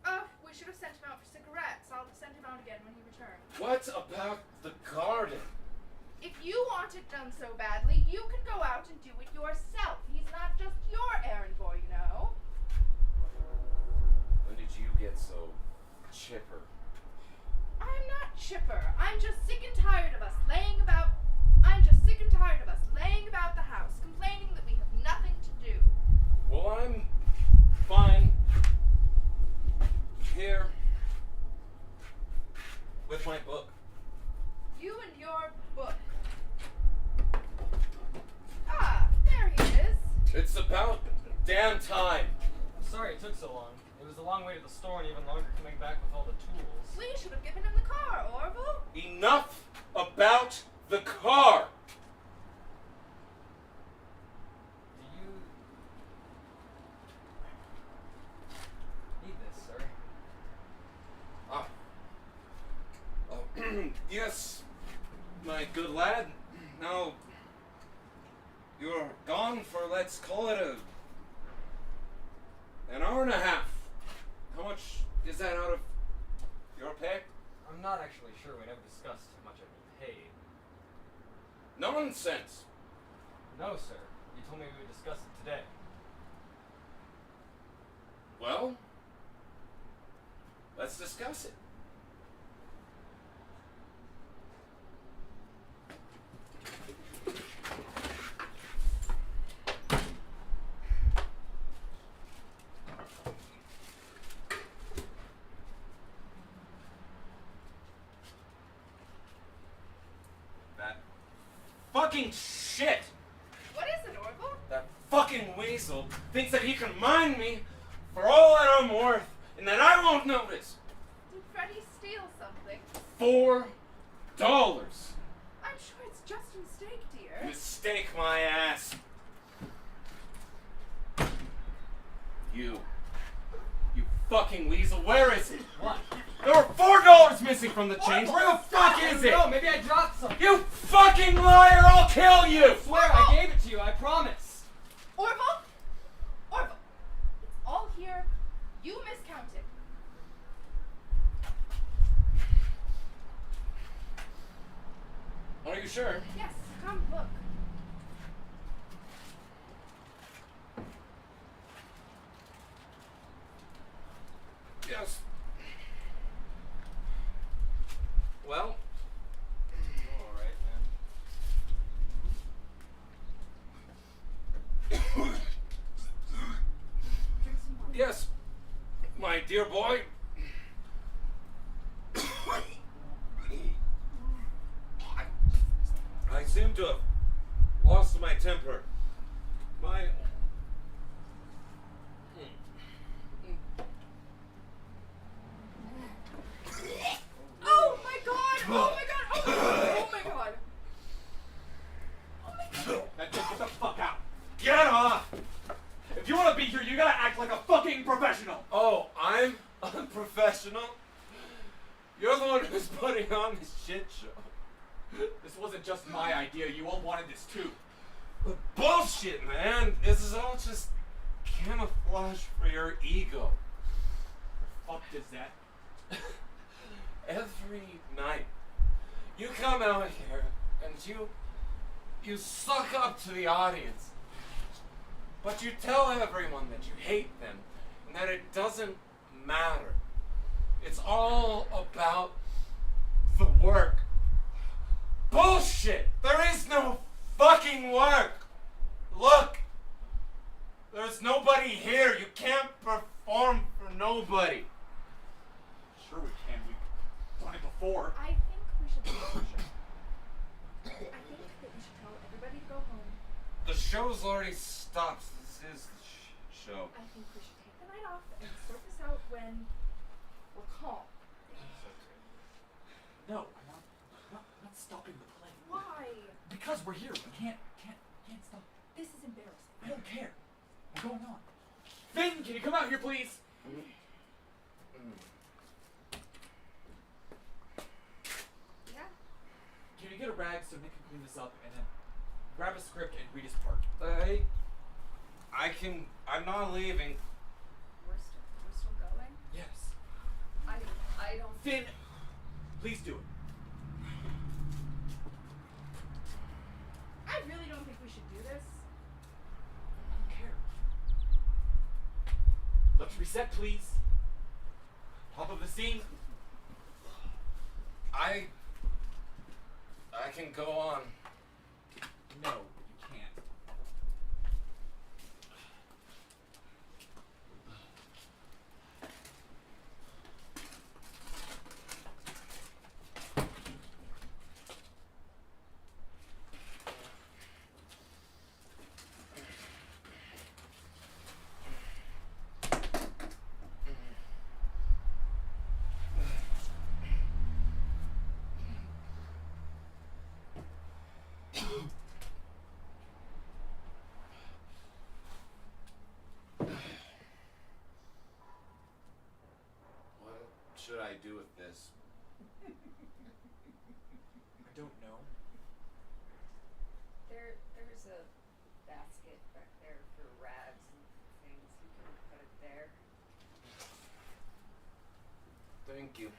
Oh, we should have sent him out for cigarettes. I'll send him out again when he returns. What about the garden? If you want it done so badly, you can go out and do it yourself. He's not just your errand boy, you know. When did you get so chipper? I'm not chipper. I'm just sick and tired of us laying about. I'm just sick and tired of us laying about the house, complaining that we have nothing to do. Well, I'm fine here with my book. You and your book. Ah, there he is. It's about damn time. I'm sorry it took so long. It was a long way to the store and even longer coming back with all the tools. We should have given him the car, Orville. Enough about the car. Do you need this, sir? Yes, my good lad. Now, you're gone for, let's call it an hour and a half. How much is that out of your pay? I'm not actually sure. We never discussed how much I'd be paid. Nonsense. No, sir. You told me we would discuss it today. Well, let's discuss it. That fucking shit! What is it, Orville? That fucking weasel thinks that he can mine me for all that I'm worth and that I won't notice. Did Freddie steal something? $4. I'm sure it's just a mistake, dear. Mistake my ass. You fucking weasel, where is it? What? There were $4 missing from the change. Where the fuck is it? No, maybe I dropped something. You fucking liar, I'll kill you! I swear I gave it to you, I promise. Orville? Orville, it's all here. You miscounted. Are you sure? Yes, come look. Yes. Well, Alright, man. dear boy. I seem to have lost my temper. My... Oh my god! Oh my god! Oh my god! Oh my god! Now just get the fuck out. Get off! If you want to be here, you gotta act like a fucking professional. Oh, I'm unprofessional? You're the one who's putting on this shit show. This wasn't just my idea. You all wanted this too. But bullshit, man. This is all just camouflage for your ego. The fuck does that? Every night, you come out here and you suck up to the audience. But you tell everyone that you hate them and that it doesn't matter. It's all about the work. Bullshit! There is no fucking work! Look! There's nobody here. You can't perform for nobody. Sure we can. We've done it before. I think we should do a show. I think that we should tell everybody to go home. The show's already stopped. This is the show. I think we should take the night off and sort this out when we're calm. No, I'm not stopping the play. Why? Because we're here. We can't stop. This is embarrassing. I don't care. We're going on. Finn, can you come out here, please? Yeah? Can you get a rag so Nick can clean this up, and then grab a script and read his part? I'm not leaving. We're still going? Yes. I don't. Finn, please do it. I really don't think we should do this. I don't care. Let's reset, please. Top of the scene. I can go on. No, you can't. What should I do with this? I don't know. There's a basket back there for rags and things. You can put it there. Thank you.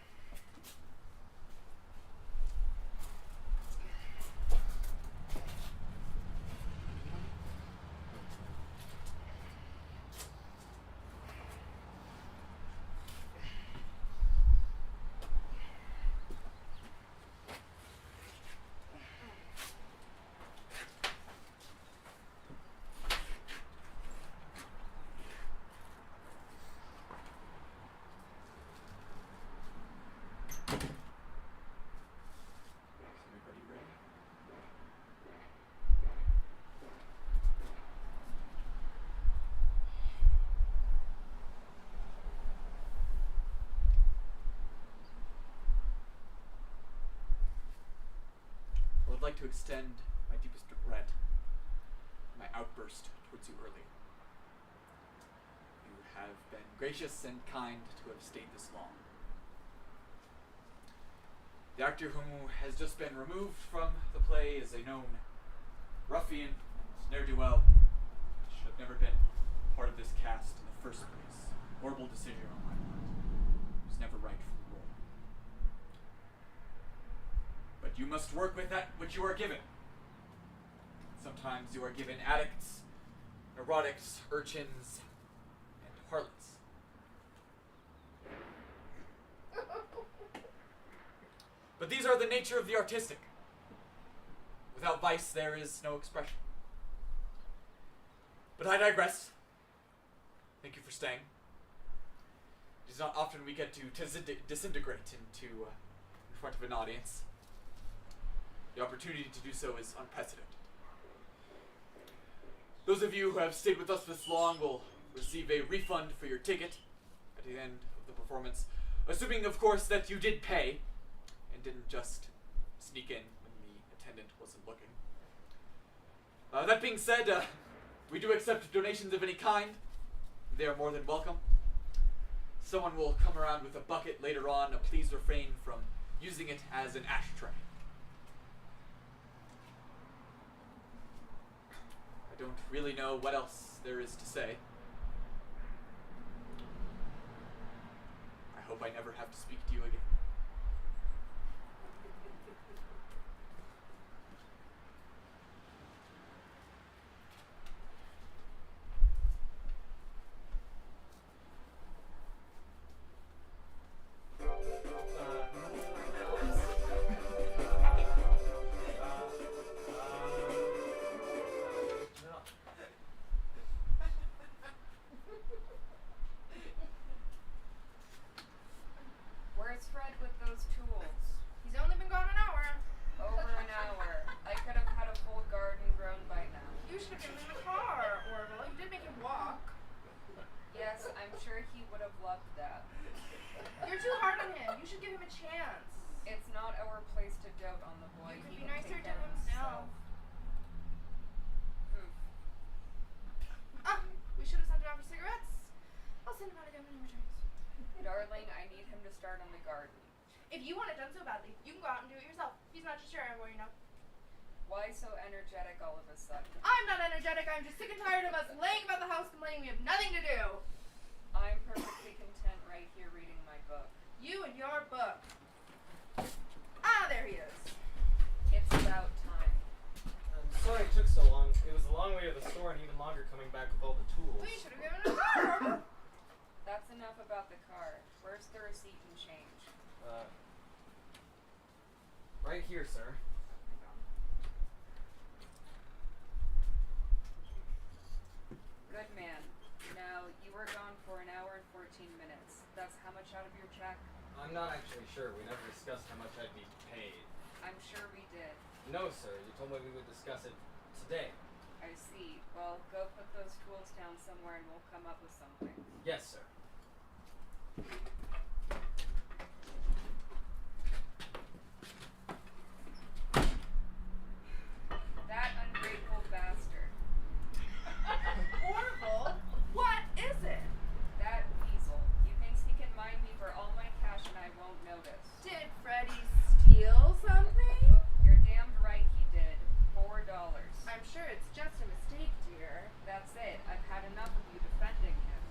Is everybody ready? I would like to extend my deepest regret, my outburst towards you earlier. You have been gracious and kind to have stayed this long. The actor who has just been removed from the play is a known ruffian and ne'er-do-well. Should have never been part of this cast in the first place. Horrible decision on my part. It was never right for the role. But you must work with that which you are given. Sometimes you are given addicts, neurotics, urchins, and harlots. But these are the nature of the artistic. Without vice, there is no expression. But I digress. Thank you for staying. It is not often we get to disintegrate in front of an audience. The opportunity to do so is unprecedented. Those of you who have stayed with us this long will receive a refund for your ticket at the end of the performance, assuming, of course, that you did pay and didn't just sneak in when the attendant wasn't looking. That being said, we do accept donations of any kind. They are more than welcome. Someone will come around with a bucket later on. Please refrain from using it as an ashtray. I don't really know what else there is to say. I hope I never have to speak to you again. Where's Fred with those tools? He's only been gone an hour. Over an hour. I could have had a full garden grown by now. You should have given him a car, Orville. You did make him walk. Yes, I'm sure he would have loved that. You're too hard on him. You should give him a chance. It's not our place to dote on the boy. You could He be can nicer take to care of himself. Hmm. We should have sent him out for cigarettes. I'll send him out again when he returns. Darling, I need him to start on the garden. If you want it done so badly, you can go out and do it yourself. He's not just your boy, you know. Why so energetic all of a sudden? I'm not energetic. I'm just sick and tired of us laying about the house complaining we have nothing to do. I'm perfectly content right here reading my book. You and your book. Ah, there he is. It's about time. I'm sorry it took so long. It was a long way to the store and even longer coming back with all the tools. We should have given him a car. That's enough about the car. Where's the receipt and change? Right here, sir. Good man. Now, you were gone for an hour and 14 minutes. That's how much out of your check? I'm not actually sure. We never discussed how much I'd be paid. I'm sure we did. No, sir. You told me we would discuss it today. I see. Well, go put those tools down somewhere and we'll come up with something. Yes, sir. That ungrateful bastard. Orville, what is it? That weasel. He thinks he can mine me for all my cash and I won't notice. Did Freddie steal something? You're damned right he did. $4. I'm sure it's just a mistake, dear. That's it. I've had enough of you defending him.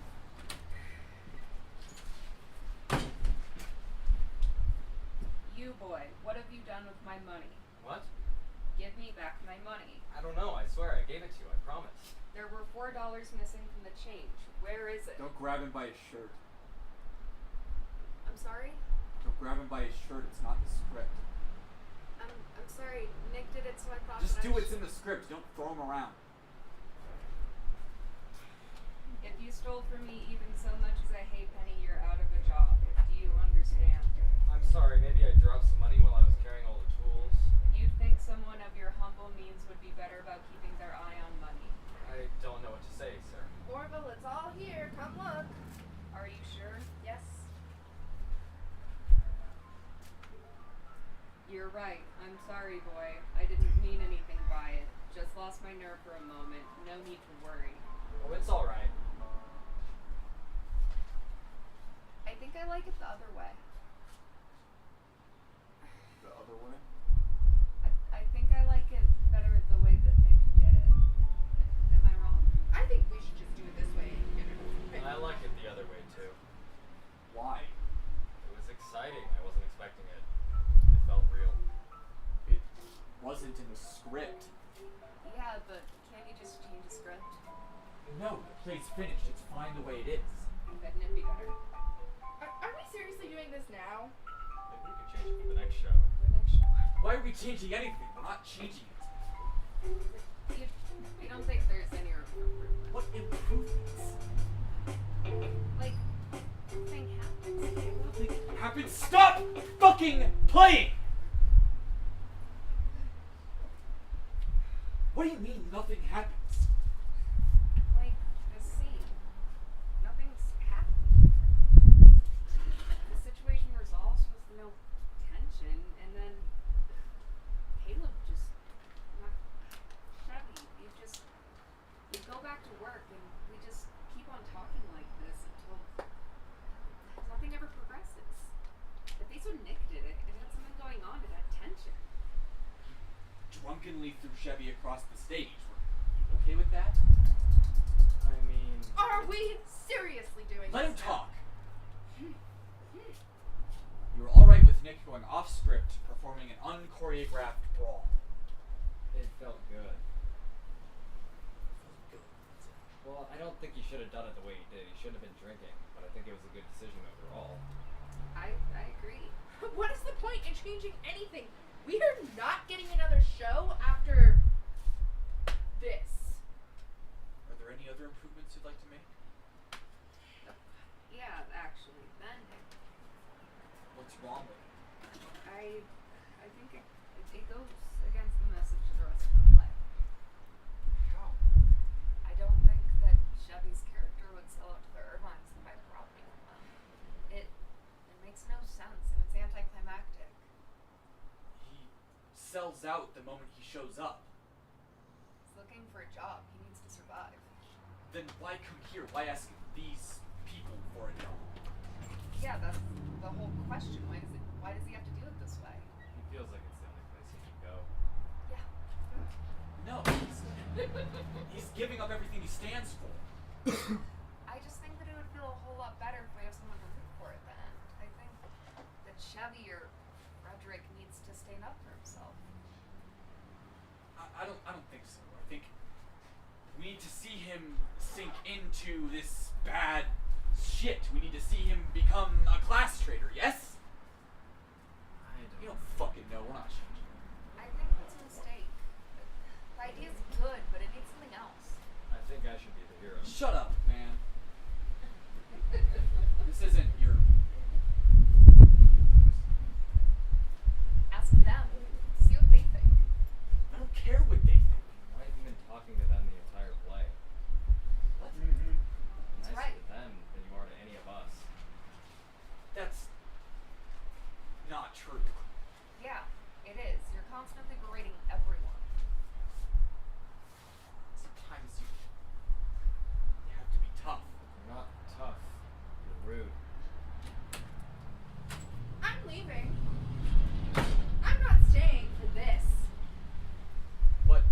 You boy, what have you done with my money? What? Give me back my money. I don't know. I swear. I gave it to you. I promise. There were $4 missing from the change. Where is it? Don't grab him by his shirt. I'm sorry. Don't grab him by his shirt. It's not the script. I'm sorry. Nick did it, so I thought. Just that I do what's in the script. Don't throw him around. If you stole from me even so much as a halfpenny, you're out of a job. Do you understand? I'm sorry. Maybe I dropped some money while I was carrying all the tools. You'd think someone of your humble means would be better about keeping their eye on money. I don't know what to say, sir. Orville, it's all here. Come look. Are you sure? Yes. You're right. I'm sorry, boy. I didn't mean anything by it. Just lost my nerve for a moment. No need to worry. Oh, it's all right. I think I like it the other way. The other way? I think I like it better the way that Nick did it. Am I wrong? I think we should just do it this way and get rid of it. I like it the other way too. Why? It was exciting. I wasn't expecting it. It felt real. It wasn't in the script. Yeah, but can't you just change the script? No, the play's finished. It's fine the way it is. Couldn't it be better? Are we seriously doing this now? Maybe we could change it for the next show. The next show. Why are we changing anything? We're not changing it. You don't think there's any room for improvement? What improvements? Like, thing happened. happens, stop fucking playing! What do you mean nothing happens? Like the scene. Nothing's happening. The situation resolves with no tension, and then Caleb just not Chevy. You go back to work, and we just keep on talking like this until nothing ever progresses. If they so Nick did it, it had something going on. It had tension. Drunkenly threw Chevy across the stage. You okay with that? I mean, Are we seriously doing Let him this now? talk. You were alright with Nick going off script, performing an unchoreographed brawl. it felt good. Well, I don't think he should have done it the way he did. He shouldn't have been drinking, but I think it was a good decision overall. I agree. What is the point in changing anything? We are not getting another show after this. Are there any other improvements you'd like to make? Yeah, actually, then What's wrong with it? I think it goes against the message of the rest of the play. How? I don't think that Chevy's character would sell out to the Irvines and buy the property from them. It makes no sense, and it's anticlimactic. He sells out the moment he shows up. He's looking for a job. He needs to survive. Then why come here? Why ask these people for a job? Yeah, that's the whole question. Why does he have to do it this way? He feels like it's the only place he can go. Yeah. No, he's giving up everything he stands for. I just think that it would feel a whole lot better if we have someone to root for at the end. I think that Chevy or Frederick needs to stand up for himself. I don't think so. I think we need to see him sink into this bad shit. We need to see him become a class traitor, yes? You don't fucking know. We're not changing. I think that's a mistake. The idea's good, but it needs something else. I think I should be the hero. Shut up, man. This isn't your... Ask them. See what they think. I don't care what they think. Why have you been talking to them the entire play? What? That's Nicer right. to them than you are to any of us. That's not true. Yeah, it is. You're constantly berating everyone. Sometimes you have to be tough. You're not tough. You're rude. I'm leaving. I'm not staying for this. What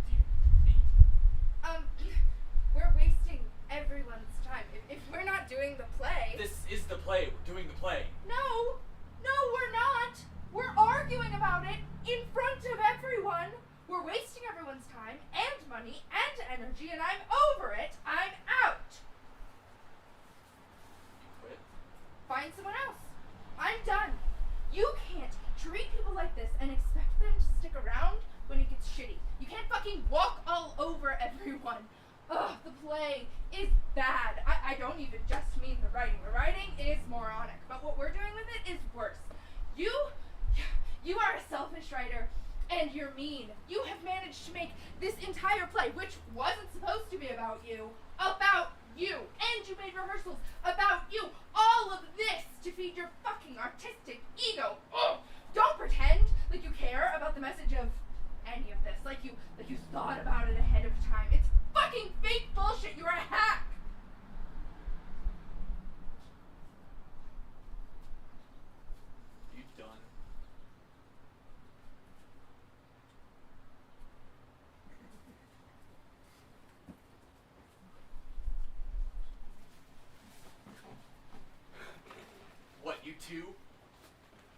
do you mean? We're wasting everyone's time. If we're not doing the play. This is the play. We're doing the play. No, we're not. We're arguing about it in front of everyone. We're wasting everyone's time and money and energy, and I'm over it. I'm out. You quit? Find someone else. I'm done. You can't treat people like this and expect them to stick around when it gets shitty. You can't fucking walk all over everyone. Ugh, the play is bad. I don't even just mean the writing. The writing is moronic, but what we're doing with it is worse. You are a selfish writer, and you're mean. You have managed to make this entire play, which wasn't supposed to be about you, and you made rehearsals about you. All of this to feed your fucking artistic ego. Ugh. Don't pretend like you care about the message of any of this, like you thought about it ahead of time. It's fucking fake bullshit. You're a hack. You done? What, you two?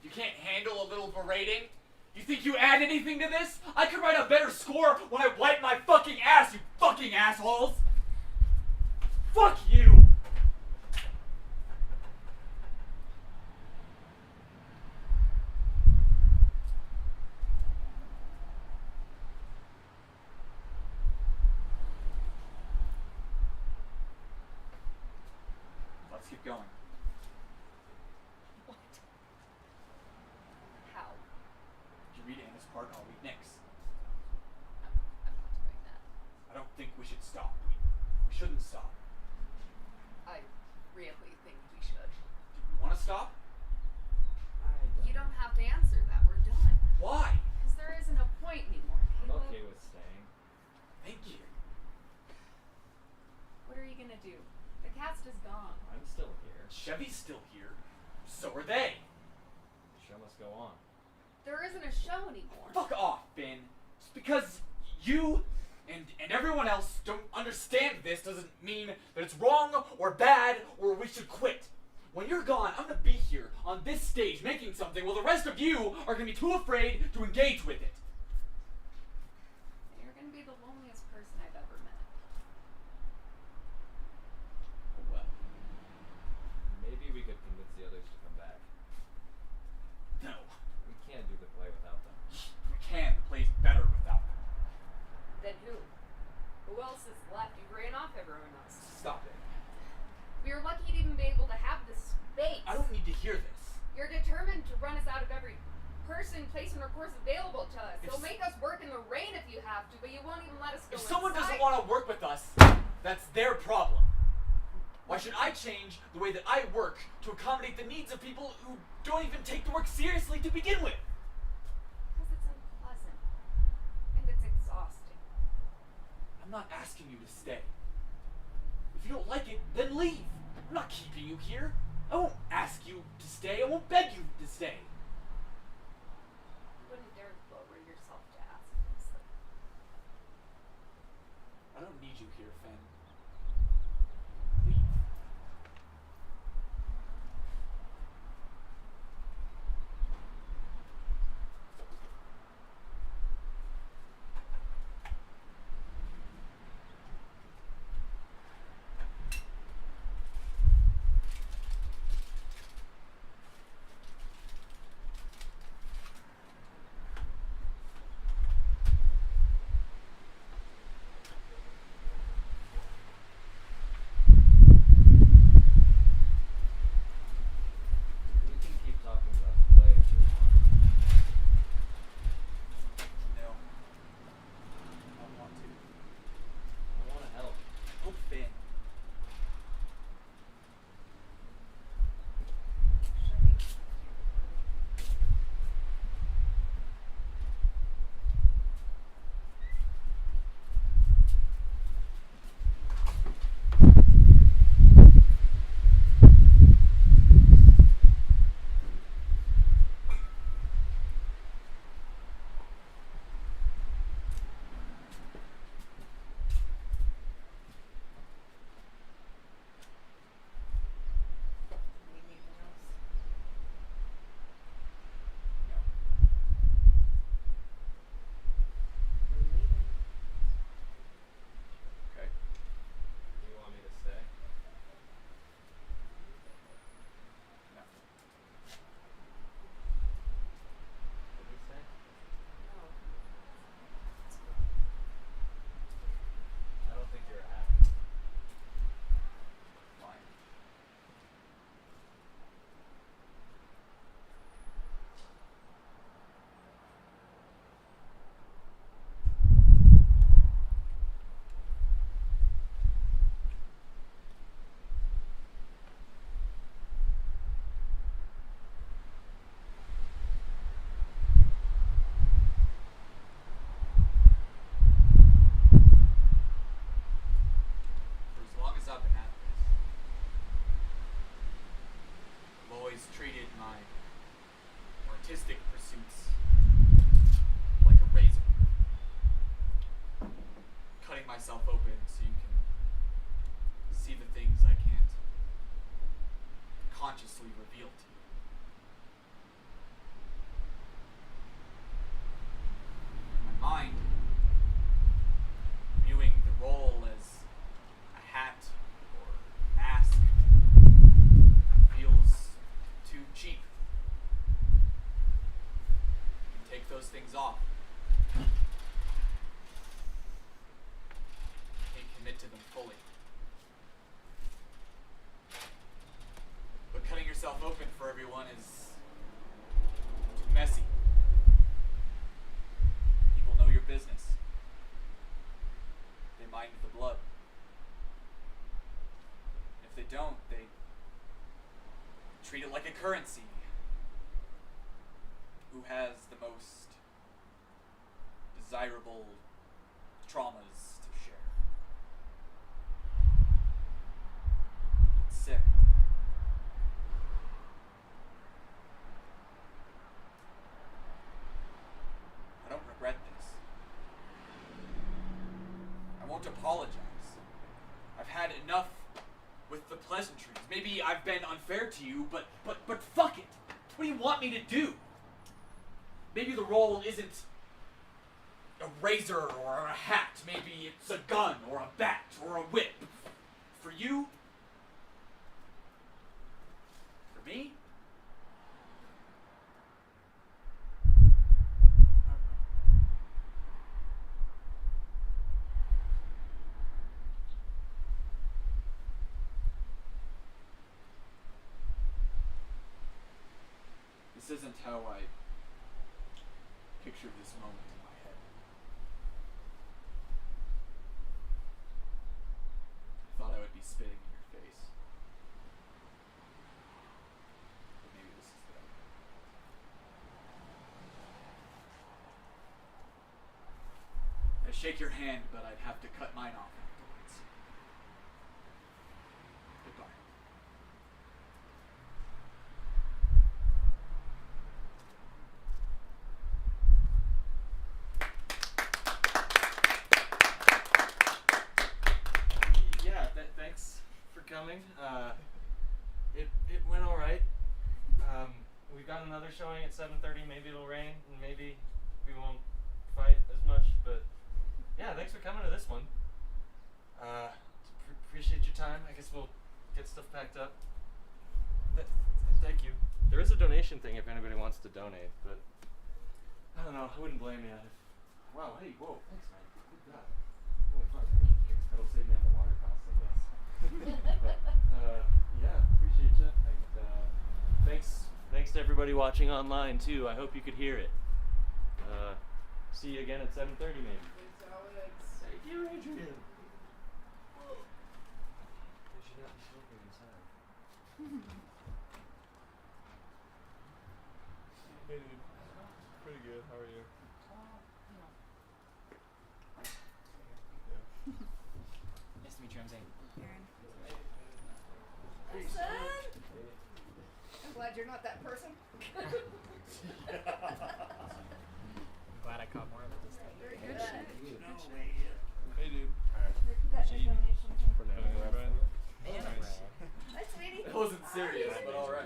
You can't handle a little berating? You think you add anything to this? I could write a better score when I wipe my fucking ass, you fucking assholes! Fuck you! Let's keep going. read Anna's part, and I'll read Nick's. I'm not doing that. I don't think we should stop. We shouldn't stop. I really think we should. Do you want to stop? You don't have to answer that. We're done. Why? Because there isn't a point anymore. I'm Caleb. okay with staying. Thank you. What are you gonna do? The cast is gone. I'm still here. Chevy's still here. So are they. The show must go on. There isn't a show anymore. Fuck off, Finn. Just because you and everyone else don't understand this doesn't mean that it's wrong or bad or we should quit. When you're gone, I'm gonna be here on this stage making something while the rest of you are gonna be too afraid to engage with it. You're gonna be the loneliest person I've ever met. Well, Maybe we could convince the others to come back. no. We can't do the play without them. We can. The play's better without them. Then who? Who else is left? You ran off everyone else. Stop it. We were lucky to even be able to have this space. I don't need to hear this. You're determined to run us out of every person, place, and course available to us. If You'll make us work in the rain if you have to, but you won't even let us go If someone inside. doesn't want to work with us, that's their problem. Why should I change the way that I work to accommodate the needs of people who don't even take the work seriously to begin with? Because it's unpleasant. And it's exhausting. I'm not asking you to stay. If you don't like it, then leave. I'm not keeping you here. I won't ask you to stay. I won't beg you to stay. You wouldn't dare lower yourself to ask this. I don't need you here, Finn. Leave. We can keep talking about the play if you want. No. I don't want to. I want to help. Oh, Finn. Anything else? No. We're leaving. Okay. Do you want me to stay? No. Should we stay? No. I don't think you're happy. Fine. For as long as I've been at this, I've always treated my artistic pursuits like a razor. Cutting myself open so you can see the things I can't consciously reveal to you. My mind, viewing the role as a hat or mask, feels too cheap. You can take those things off. Can't commit to them fully. But cutting yourself open for everyone is too messy. mind the blood. If they don't, they treat it like a currency. Who has the most desirable traumas to share? It's sick. I don't regret this. I won't apologize. I've had enough with the pleasantries. Maybe I've been unfair to you, but fuck it. What do you want me to do? Maybe the role isn't a razor or a hat. Maybe it's a gun or a bat or a whip. For you? For me? This isn't how I pictured this moment in my head. I thought I would be spitting in your face. But maybe this is better. I'd shake your hand, but I'd have to cut mine off afterwards. Goodbye. Thanks for coming. It went all right. We've got another showing at 7:30. Maybe it'll rain, and maybe we won't fight as much. But yeah, thanks for coming to this one. Appreciate your time. I guess we'll get stuff packed up. Thank you. There is a donation thing if anybody wants to donate, but I don't know. I wouldn't blame you. Wow. Hey. Whoa. Thanks, man. Good job. Holy fuck. That'll save me on the water costs, I guess. But, yeah, appreciate you. Thanks to everybody watching online too. I hope you could hear it. See you again at 7:30 maybe. Thank you, Adrian. You should not be smoking inside. Hey dude. Pretty good. How are you? Nice to meet you. I'm Zane. Son? I'm glad you're not that person.